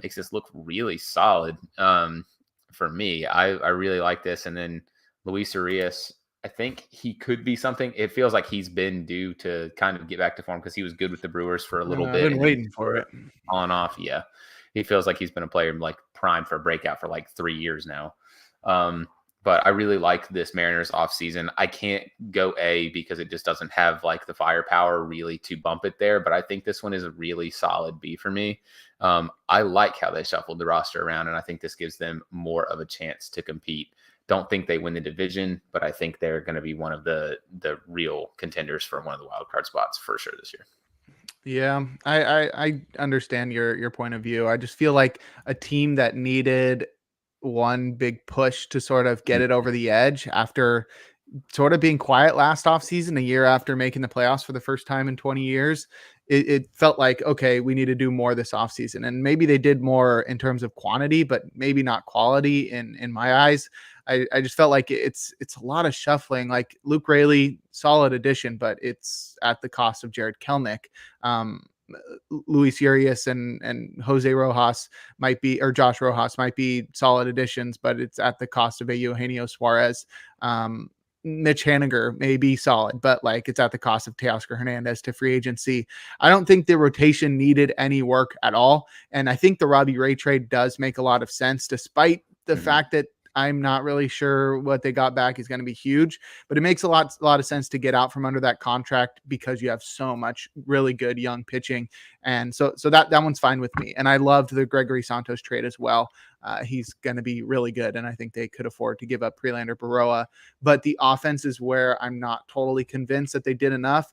makes this look really solid. For me, I really like this. And then Luis Urias, I think he could be something. It feels like he's been due to kind of get back to form because he was good with the Brewers for a little I've bit been and then waiting for it. on off. Yeah, he feels like he's been a player like prime for a breakout for like 3 years now. But I really like this Mariners offseason. I can't go A because it just doesn't have like the firepower really to bump it there. But I think this one is a really solid B for me. I like how they shuffled the roster around, and I think this gives them more of a chance to compete. Don't think they win the division, but I think they're going to be one of the real contenders for one of the wild card spots for sure this year. Yeah, I understand your point of view. I just feel like a team that needed one big push to sort of get it over the edge after sort of being quiet last offseason, a year after making the playoffs for the first time in 20 years. It felt like, okay, we need to do more this offseason. And maybe they did more in terms of quantity, but maybe not quality in my eyes. I just felt like it's a lot of shuffling. Like Luke Raley, solid addition, but it's at the cost of Jared Kelnick. Luis Urias and Jose Rojas might be, or Josh Rojas might be solid additions, but it's at the cost of a Eugenio Suarez. Mitch Haniger may be solid, but like it's at the cost of Teoscar Hernandez to free agency. I don't think the rotation needed any work at all. And I think the Robbie Ray trade does make a lot of sense, despite the fact that I'm not really sure what they got back is going to be huge, but it makes a lot of sense to get out from under that contract because you have so much really good young pitching. And so that one's fine with me. And I loved the Gregory Santos trade as well. He's going to be really good, and I think they could afford to give up Prelander Baroa. But the offense is where I'm not totally convinced that they did enough.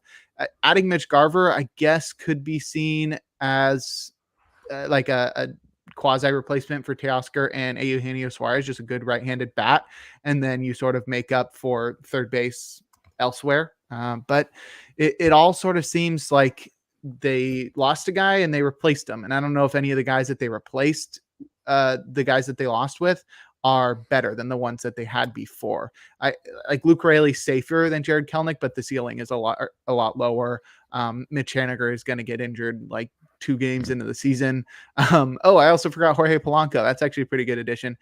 Adding Mitch Garver, I guess, could be seen as like a quasi replacement for Teoscar and Eugenio Suarez, just a good right-handed bat, and then you sort of make up for third base elsewhere. But it all sort of seems like they lost a guy and they replaced him, and I don't know if any of the guys that they replaced, the guys that they lost with, are better than the ones that they had before. I like Luke Raley's safer than Jared Kelenic, but the ceiling is a lot lower. Mitch Haniger is going to get injured like 2 games into the season. I also forgot Jorge Polanco. That's actually a pretty good addition.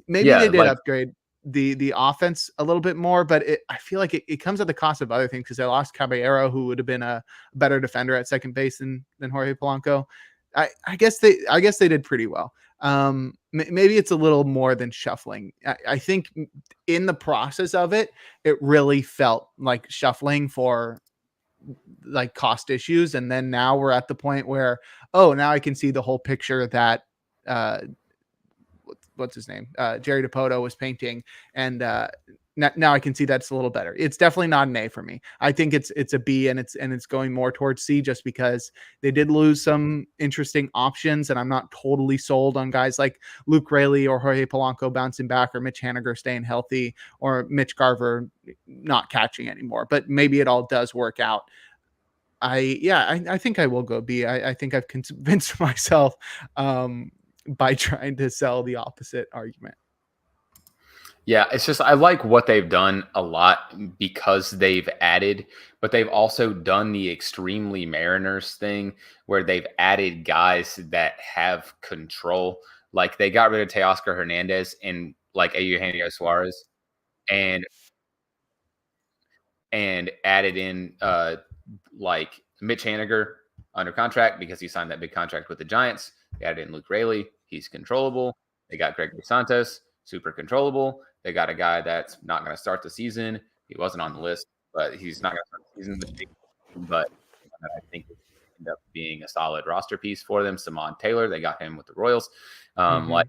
Maybe they did upgrade the offense a little bit more, but I feel like it comes at the cost of other things because they lost Caballero, who would have been a better defender at second base than Jorge Polanco. I guess they did pretty well. Maybe it's a little more than shuffling. I think in the process of it, it really felt like shuffling for like cost issues. And then now we're at the point where, now I can see the whole picture that, what's his name? Jerry Dipoto was painting. And, now I can see that's a little better. It's definitely not an A for me. I think it's a B, and it's going more towards C just because they did lose some interesting options, and I'm not totally sold on guys like Luke Raley or Jorge Polanco bouncing back, or Mitch Haniger staying healthy, or Mitch Garver not catching anymore. But maybe it all does work out. I think I will go B. I think I've convinced myself by trying to sell the opposite argument. Yeah, it's just I like what they've done a lot because they've added, but they've also done the extremely Mariners thing where they've added guys that have control. Like they got rid of Teoscar Hernandez and like Eugenio Suarez and added in like Mitch Haniger under contract because he signed that big contract with the Giants. They added in Luke Raley. He's controllable. They got Gregory Santos, super controllable. They got a guy that's not going to start the season. He wasn't on the list, but he's not going to start the season. But I think it end up being a solid roster piece for them. Simon Taylor, they got him with the Royals. Like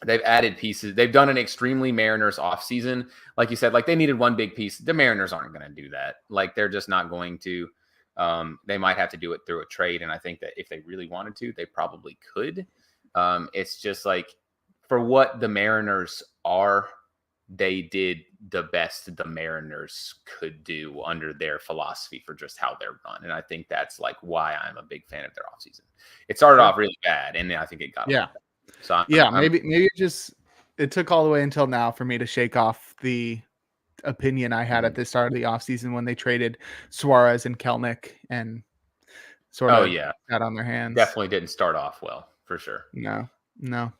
they've added pieces. They've done an extremely Mariners offseason. Like you said, like they needed one big piece. The Mariners aren't going to do that. Like they're just not going to. They might have to do it through a trade. And I think that if they really wanted to, they probably could. It's just like for what the Mariners are, they did the best the Mariners could do under their philosophy for just how they're run. And I think that's like why I'm a big fan of their offseason. It started off really bad, and I think it got better. So maybe it took all the way until now for me to shake off the opinion I had at the start of the offseason when they traded Suarez and Kelenic and sort of got on their hands. Definitely didn't start off well, for sure. No.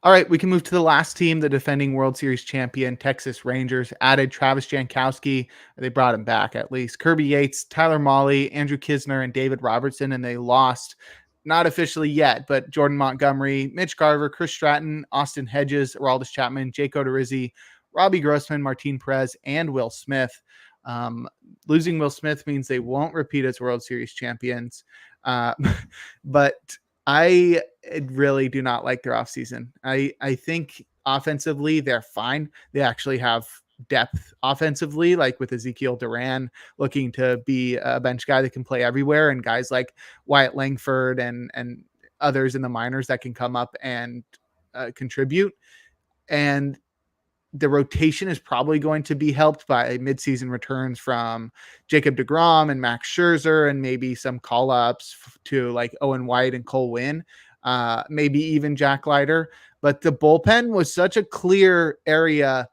All right, we can move to the last team, the defending World Series champion, Texas Rangers. Added Travis Jankowski. They brought him back at least. Kirby Yates, Tyler Mahle, Andrew Kisner, and David Robertson. And they lost, not officially yet, but Jordan Montgomery, Mitch Garver, Chris Stratton, Austin Hedges, Aroldis Chapman, Jake Odorizzi, Robbie Grossman, Martin Perez, and Will Smith. Losing Will Smith means they won't repeat as World Series champions. But I really do not like their offseason. I think offensively, they're fine. They actually have depth offensively, like with Ezekiel Duran looking to be a bench guy that can play everywhere, and guys like Wyatt Langford and others in the minors that can come up and contribute. And the rotation is probably going to be helped by midseason returns from Jacob deGrom and Max Scherzer, and maybe some call-ups to like Owen White and Cole Winn, maybe even Jack Leiter. But the bullpen was such a clear area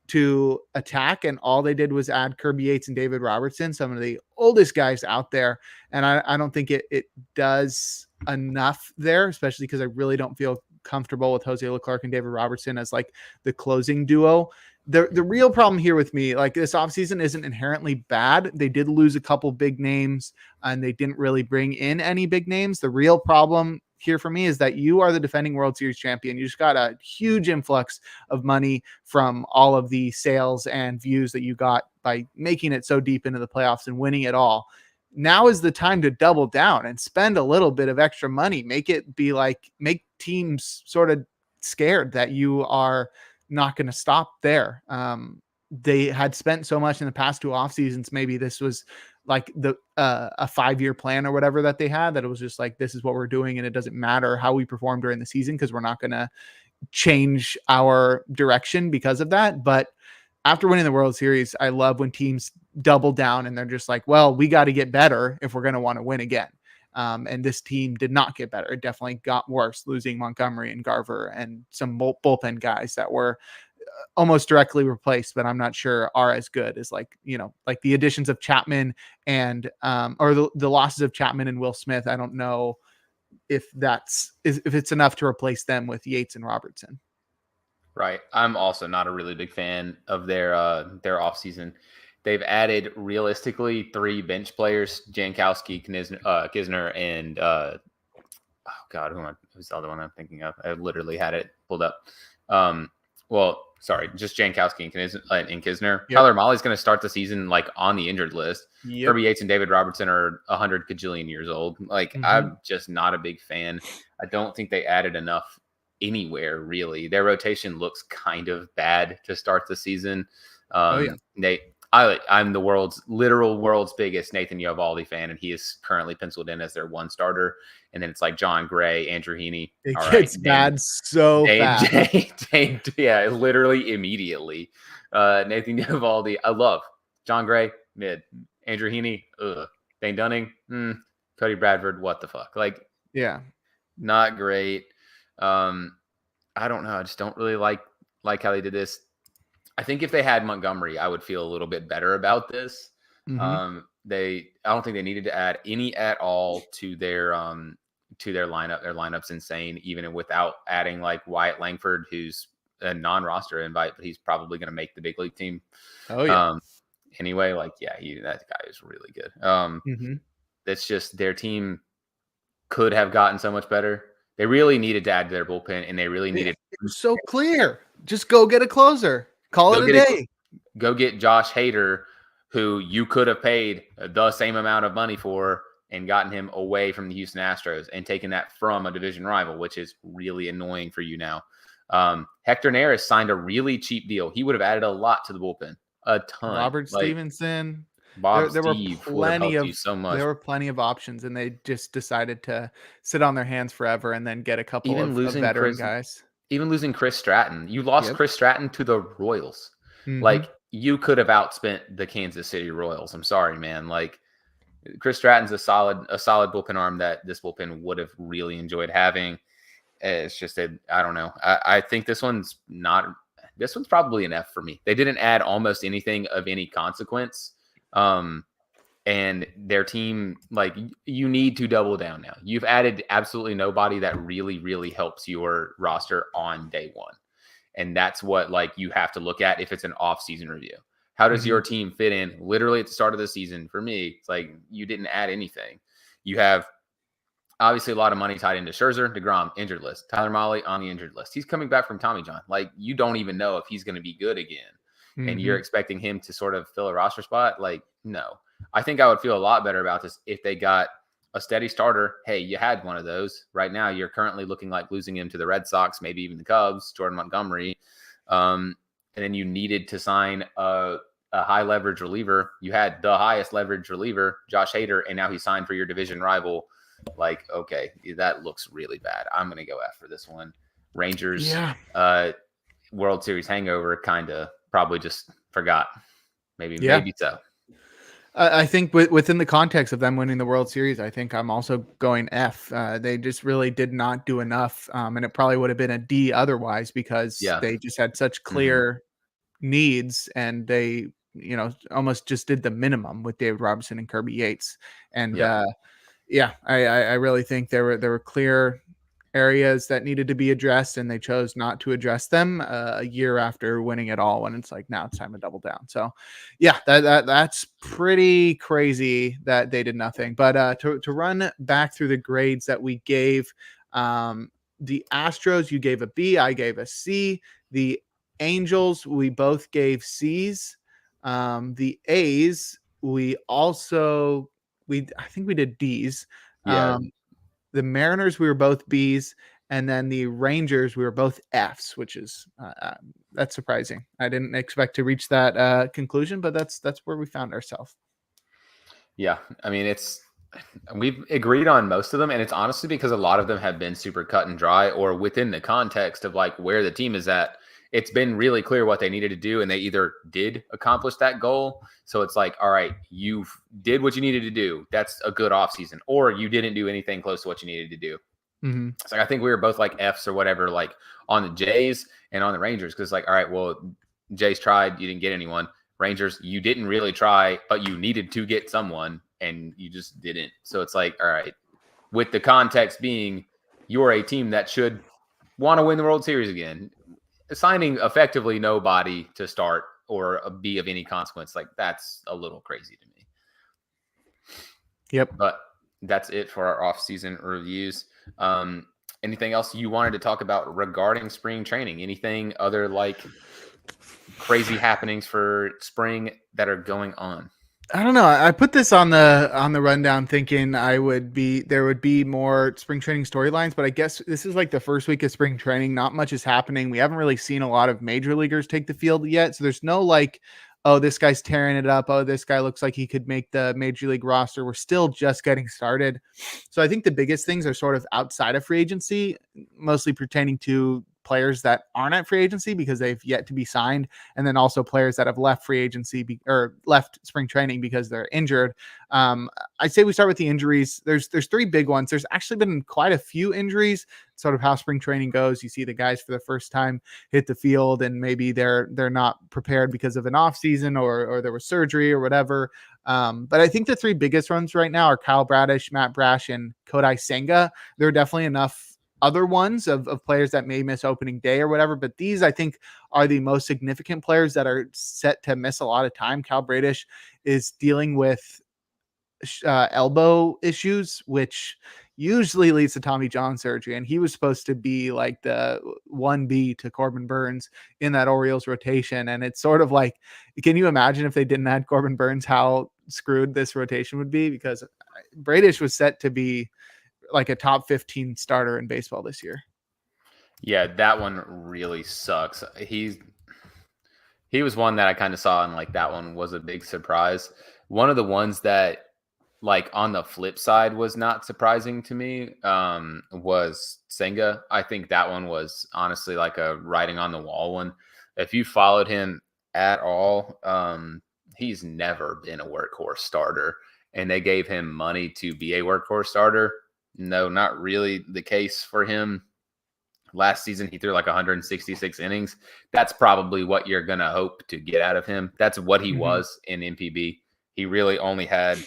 to attack, and all they did was add Kirby Yates and David Robertson, some of the oldest guys out there. And I don't think it does enough there, especially because I really don't feel comfortable with Jose Leclerc and David Robertson as like the closing duo. The real problem here with me, like this offseason isn't inherently bad. They did lose a couple big names and they didn't really bring in any big names. The real problem here for me is that you are the defending World Series champion. You just got a huge influx of money from all of the sales and views that you got by making it so deep into the playoffs and winning it all. Now is the time to double down and spend a little bit of extra money. Make it be like, make teams sort of scared that you are not going to stop there. They had spent so much in the past 2 off seasons. Maybe this was like the a 5-year plan or whatever that they had, that it was just like, this is what we're doing, and it doesn't matter how we perform during the season because we're not going to change our direction because of that. But after winning the World Series, I love when teams double down and they're just like, well, we got to get better if we're going to want to win again. And this team did not get better. It definitely got worse, losing Montgomery and Garver and some bullpen guys that were almost directly replaced, but I'm not sure are as good as, like, like the additions of Chapman and or the losses of Chapman and Will Smith. I don't know if if it's enough to replace them with Yates and Robertson. Right. I'm also not a really big fan of their offseason. They've added realistically 3 bench players: Jankowski, Kisner, and oh God, who's the other one I'm thinking of? I literally had it pulled up. Well, sorry, just Jankowski and Kisner. Yep. Tyler Molly's going to start the season like on the injured list. Yep. Kirby Yates and David Robertson are 100 kajillion years old. Like, I'm just not a big fan. I don't think they added enough anywhere, really. Their rotation looks kind of bad to start the season. I'm the world's biggest Nathan Eovaldi fan, and he is currently penciled in as their 1 starter. And then it's like John Gray, Andrew Heaney. It gets bad so fast. Yeah, literally immediately. Nathan Eovaldi, I love. John Gray, mid. Andrew Heaney, ugh. Dane Dunning, Cody Bradford, what the fuck? Like, yeah, not great. I don't know. I just don't really like how they did this. I think if they had Montgomery, I would feel a little bit better about this. I don't think they needed to add any at all to their lineup. Their lineup's insane, even without adding like Wyatt Langford, who's a non-roster invite, but he's probably going to make the big league team. Oh yeah. Anyway, like, yeah, that guy is really good. That's just, their team could have gotten so much better. They really needed to add to their bullpen, and they really needed. It was so clear. Just go get a closer. Call it a day. Go get Josh Hader, who you could have paid the same amount of money for and gotten him away from the Houston Astros and taken that from a division rival, which is really annoying for you now. Hector Neris signed a really cheap deal. He would have added a lot to the bullpen, a ton. Robert Stevenson. There were plenty of options, and they just decided to sit on their hands forever and then get a couple of veteran guys. Even losing Chris Stratton. You lost Chris Stratton to the Royals. Like, you could have outspent the Kansas City Royals. I'm sorry, man. Like, Chris Stratton's a solid bullpen arm that this bullpen would have really enjoyed having. It's just I don't know. I think this one's probably an F for me. They didn't add almost anything of any consequence. And their team, like, you need to double down now. You've added absolutely nobody that really, really helps your roster on day one. And that's what, like, you have to look at if it's an off-season review. How does your team fit in literally at the start of the season? For me, it's like, you didn't add anything. You have obviously a lot of money tied into Scherzer, DeGrom, injured list. Tyler Mahle on the injured list. He's coming back from Tommy John. Like, you don't even know if he's going to be good again. And you're expecting him to sort of fill a roster spot. Like, no. I think I would feel a lot better about this if they got a steady starter. Hey, you had one of those. Right now, you're currently looking like losing him to the Red Sox, maybe even the Cubs, Jordan Montgomery. And then you needed to sign a high leverage reliever. You had the highest leverage reliever, Josh Hader, and now he's signed for your division rival. Like, okay, that looks really bad. I'm going to go after this one. Rangers, World Series hangover, kind of probably just forgot. Maybe so. I think within the context of them winning the World Series, I think I'm also going F. They just really did not do enough. And it probably would have been a D otherwise, because they just had such clear needs, and they, almost just did the minimum with David Robertson and Kirby Yates. And I really think there were clear areas that needed to be addressed, and they chose not to address them a year after winning it all, when it's like, now it's time to double down. So that's pretty crazy that they did nothing. But to run back through the grades that we gave, The Astros, you gave a B, I gave a C. The Angels, we both gave C's. The A's, I think we did D's. Yeah. The Mariners, we were both B's, and then the Rangers, we were both F's, which is that's surprising. I didn't expect to reach that conclusion, but that's where we found ourselves. Yeah. I mean, we've agreed on most of them, and it's honestly because a lot of them have been super cut and dry, or within the context of like where the team is at. It's been really clear what they needed to do, and they either did accomplish that goal. So it's like, all right, you did what you needed to do. That's a good offseason. Or you didn't do anything close to what you needed to do. Mm-hmm. So I think we were both like F's or whatever, like on the Jays and on the Rangers. Because like, all right, well, Jays tried, you didn't get anyone. Rangers, you didn't really try, but you needed to get someone, and you just didn't. So it's like, all right, with the context being you're a team that should want to win the World Series again, assigning effectively nobody to start or be of any consequence, like that's a little crazy to me. Yep. But that's it for our off-season reviews. Anything else you wanted to talk about regarding spring training? Anything other like crazy happenings for spring that are going on? I don't know. I put this on the rundown thinking there would be more spring training storylines, but I guess this is like the first week of spring training. Not much is happening. We haven't really seen a lot of major leaguers take the field yet. So there's no like, oh, this guy's tearing it up. Oh, this guy looks like he could make the major league roster. We're still just getting started. So I think the biggest things are sort of outside of free agency, mostly pertaining to players that aren't at free agency because they've yet to be signed, and then also players that have left free agency or left spring training because they're injured. I say we start with the injuries. There's three big ones. There's actually been quite a few injuries. Sort of how spring training goes. You see the guys for the first time hit the field, and maybe they're not prepared because of an off season or there was surgery or whatever. But I think the three biggest ones right now are Kyle Bradish, Matt Brash, and Kodai Senga. There are definitely enough other ones of players that may miss opening day or whatever, but these I think are the most significant players that are set to miss a lot of time. Kyle Bradish is dealing with elbow issues, which usually leads to Tommy John surgery, and he was supposed to be like the 1B to Corbin Burns in that Orioles rotation. And it's sort of like, can you imagine if they didn't add Corbin Burns, how screwed this rotation would be? Because Bradish was set to be like a top 15 starter in baseball this year. Yeah, that one really sucks. He was one that I kind of saw, and like that one was a big surprise. One of the ones that like on the flip side was not surprising to me was Senga. I think that one was honestly like a writing on the wall one. If you followed him at all, he's never been a workhorse starter, and they gave him money to be a workhorse starter. No, not really the case for him. Last season, he threw like 166 innings. That's probably what you're going to hope to get out of him. That's what he was in MPB. He really only had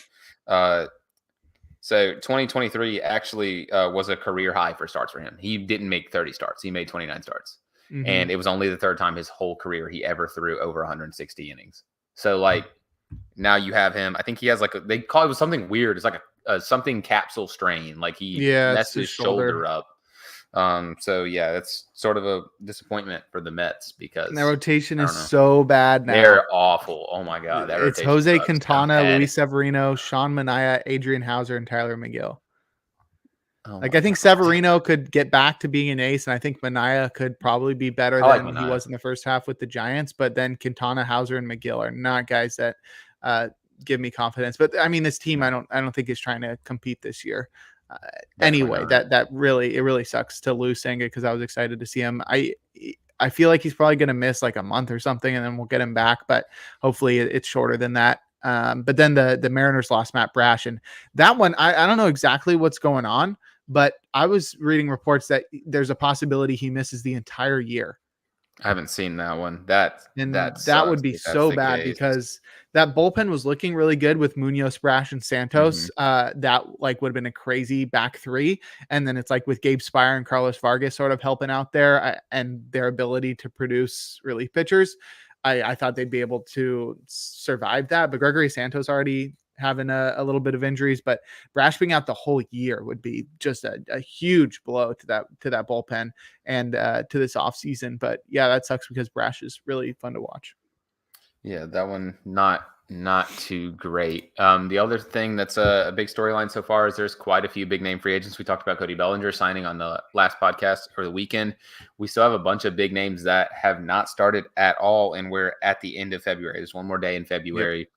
so 2023 actually was a career high for starts for him. He didn't make 30 starts. He made 29 starts. And it was only the third time his whole career he ever threw over 160 innings. So like now you have him. I think he has like they call it something weird. It's like a something capsule strain. Like he messed his shoulder up. So yeah, that's sort of a disappointment for the Mets because their rotation is so bad now. They're awful. Oh my god, it's Jose Quintana, Luis Severino, Sean Manaea, Adrian Hauser, and Tyler McGill. Like I think Severino could get back to being an ace, and I think Manaea could probably be better than he was in the first half with the Giants. But then Quintana, Hauser, and McGill are not guys that give me confidence. But I mean, this team, I don't think is trying to compete this year. Anyway, that really sucks to lose Senga because I was excited to see him. I feel like he's probably going to miss like a month or something, and then we'll get him back. But hopefully it's shorter than that. But then the Mariners lost Matt Brash, and that one I don't know exactly what's going on, but I was reading reports that there's a possibility he misses the entire year. I haven't seen that one. That would be so bad because that bullpen was looking really good with Munoz, Brash, and Santos. That like would have been a crazy back three. And then it's like with Gabe Spire and Carlos Vargas sort of helping out there and their ability to produce relief pitchers. I thought they'd be able to survive that, but Gregory Santos already having a little bit of injuries, but Brash being out the whole year would be just a huge blow to that bullpen and to this offseason. But yeah, that sucks because Brash is really fun to watch. Yeah, that one not too great. The other thing that's a big storyline so far is there's quite a few big name free agents. We talked about Cody Bellinger signing on the last podcast or the weekend. We still have a bunch of big names that have not started at all, and we're at the end of February. There's one more day in Yep. February,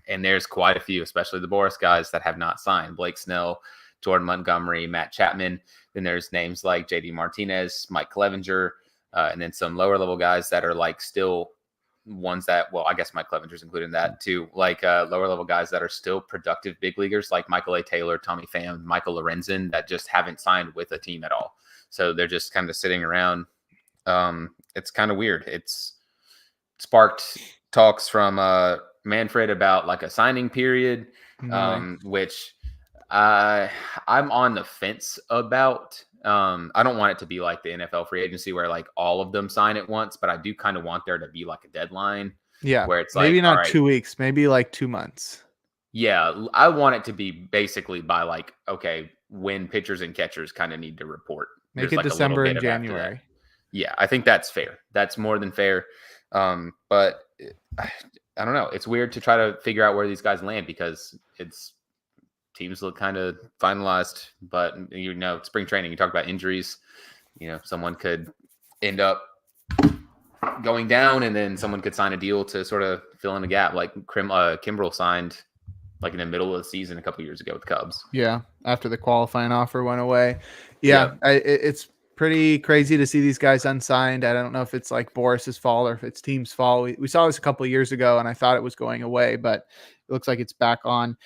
and there's quite a few, especially the Boris guys, that have not signed. Blake Snell, Jordan Montgomery, Matt Chapman. Then there's names like JD Martinez, Mike Clevenger, and then some lower level guys that are like still ones that, well, I guess Mike Clevenger's included in that too, like lower level guys that are still productive big leaguers like Michael A. Taylor, Tommy Pham, Michael Lorenzen, that just haven't signed with a team at all. So they're just kind of sitting around. It's kind of weird. It's sparked talks from Manfred about like a signing period, Really? which I'm on the fence about. I don't want it to be like the NFL free agency where like all of them sign at once, but I do kind of want there to be like a deadline Yeah. where it's like, Maybe all not right, 2 weeks, maybe like 2 months. yeah, I want it to be basically by like, okay, when pitchers and catchers kind of need to report. Make There's it like a little December bit and of after that. January. Yeah, I think that's fair. That's more than fair. But I don't know. It's weird to try to figure out where these guys land because it's teams look kind of finalized, but spring training, you talk about injuries, someone could end up going down and then someone could sign a deal to sort of fill in a gap. Like Kimbrel signed like in the middle of the season a couple years ago with the Cubs. Yeah, after the qualifying offer went away. Yeah. Yeah, it's pretty crazy to see these guys unsigned. I don't know if it's like Boris's fault or if it's team's fault. We saw this a couple of years ago, and I thought it was going away, but it looks like it's back on.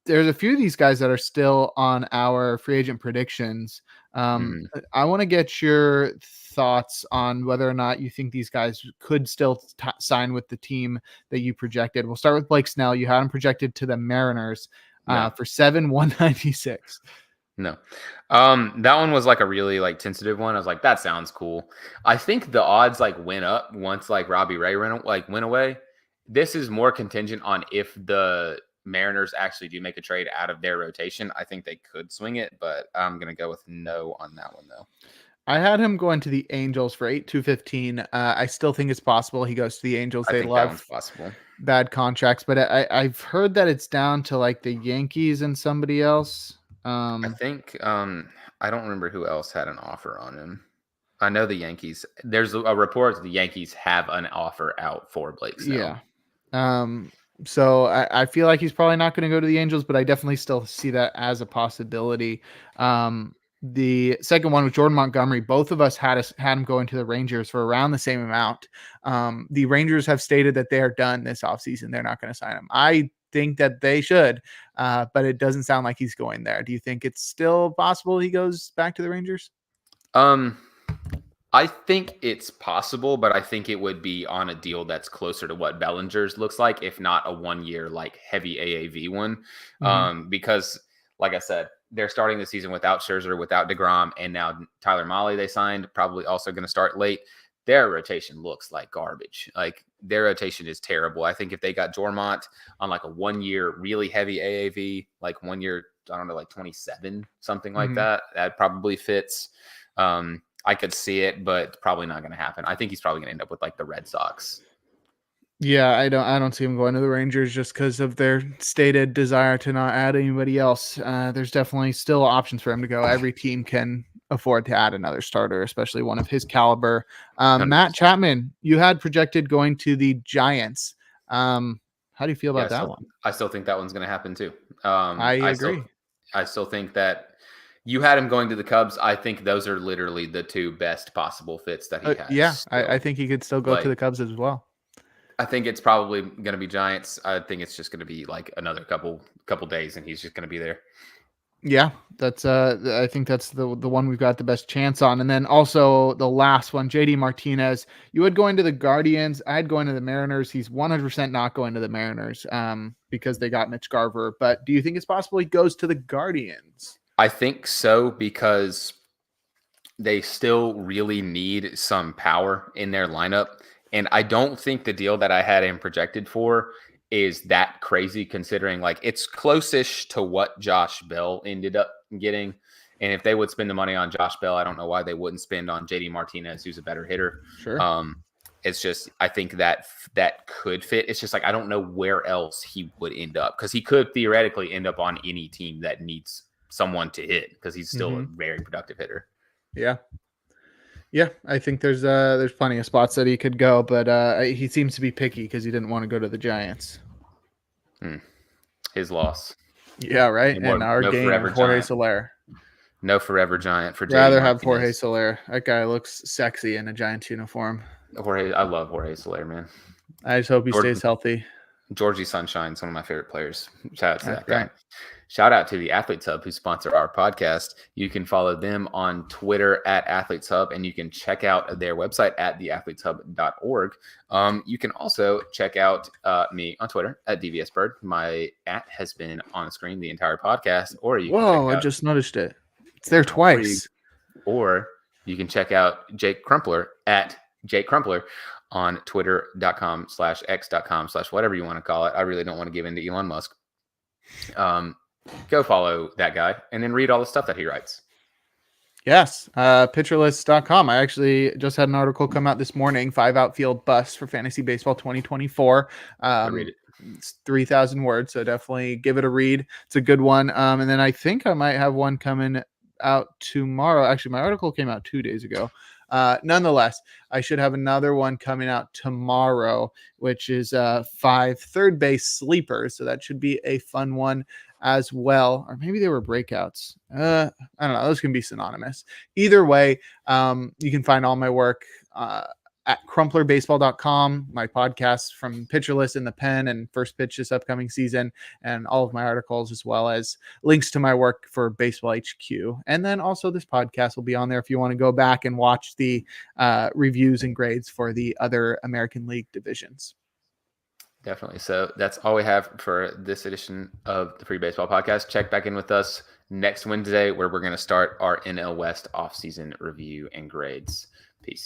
There's a few of these guys that are still on our free agent predictions. Mhm. I want to get your thoughts on whether or not you think these guys could still sign with the team that you projected. We'll start with Blake Snell. You had him projected to the Mariners No. for 7,196. No. That one was like a really like tentative one. I was like, that sounds cool. I think the odds like went up once like Robbie Ray went away. This is more contingent on if the Mariners actually do make a trade out of their rotation. I think they could swing it, but I'm gonna go with no on that one though. I had him going to the Angels for 8,215. I still think it's possible he goes to the Angels. I They think that one's love possible. bad contracts, but I've heard that it's down to like the Yankees and somebody else. I think I don't remember who else had an offer on him. I know the Yankees. There's a report that the Yankees have an offer out for Blake Snell. Yeah. So I feel like he's probably not going to go to the Angels, but I definitely still see that as a possibility. The second one with Jordan Montgomery, both of us had him going to the Rangers for around the same amount. The Rangers have stated that they are done this offseason. They're not going to sign him. I think that they should, but it doesn't sound like he's going there. Do you think it's still possible he goes back to the Rangers? I think it's possible, but I think it would be on a deal that's closer to what Bellinger's looks like, if not a 1-year like heavy AAV one. Because like I said, they're starting the season without Scherzer, without DeGrom, and now Tyler Mahle they signed, probably also going to start late. Their rotation looks like garbage. Like their rotation is terrible. I think if they got Jormont on like a 1-year really heavy AAV, like 1 year, I don't know, like 27, something like that probably fits. I could see it, but probably not going to happen. I think he's probably going to end up with like the Red Sox. Yeah, I don't see him going to the Rangers just because of their stated desire to not add anybody else. There's definitely still options for him to go. Every team can afford to add another starter, especially one of his caliber. Matt 100%. Chapman, you had projected going to the Giants. How do you feel about that one? I still think that one's going to happen too. I agree. I still think that you had him going to the Cubs. I think those are literally the two best possible fits that he has. Yeah, I think he could still go to the Cubs as well. I think it's probably going to be Giants. I think it's just going to be like another couple days, and he's just going to be there. Yeah, that's I think that's the one we've got the best chance on. And then also the last one, JD Martinez. You had going to the Guardians. I had going to the Mariners. He's 100% not going to the Mariners because they got Mitch Garver. But do you think it's possible he goes to the Guardians? I think so, because they still really need some power in their lineup. And I don't think the deal that I had him projected for is that crazy considering like it's close-ish to what Josh Bell ended up getting. And if they would spend the money on Josh Bell, I don't know why they wouldn't spend on JD Martinez, who's a better hitter. Sure. It's just I think that could fit. It's just like I don't know where else he would end up because he could theoretically end up on any team that needs someone to hit because he's still a very productive hitter. Yeah. Yeah, I think there's plenty of spots that he could go, but he seems to be picky because he didn't want to go to the Giants. His loss. Yeah, right. And our gain, Jorge Soler. No forever giant for JD Rather Martinez. have Jorge Soler. That guy looks sexy in a Giants uniform. I love Jorge Soler, man. I just hope he stays healthy. Georgie Sunshine's one of my favorite players. Shout out to that guy. Shout out to the Athletes Hub who sponsor our podcast. You can follow them on Twitter at Athletes Hub, and you can check out their website at theathleteshub.org. You can also check out me on Twitter at DVSBird. My @ has been on the screen the entire podcast. Or you can check out, I just noticed it. It's there twice. Or you can check out Jake Crumpler at Jake Crumpler on twitter.com/x.com/whatever you want to call it. I really don't want to give in to Elon Musk. Go follow that guy and then read all the stuff that he writes. Yes. Pitcherlist.com. I actually just had an article come out this morning, 5 outfield busts for fantasy baseball 2024. I read it. It's 3,000 words, so definitely give it a read. It's a good one. And then I think I might have one coming out tomorrow. Actually, my article came out 2 days ago. Nonetheless, I should have another one coming out tomorrow, which is 5 third base sleepers. So that should be a fun one as well. Or maybe they were breakouts. I don't know. Those can be synonymous. Either way, you can find all my work at crumplerbaseball.com, my podcasts from Pitcher List in the Pen and First Pitch this upcoming season, and all of my articles, as well as links to my work for Baseball HQ. And then also this podcast will be on there if you want to go back and watch the reviews and grades for the other American League divisions. Definitely. So that's all we have for this edition of the Free Baseball Podcast. Check back in with us next Wednesday where we're going to start our NL West offseason review and grades.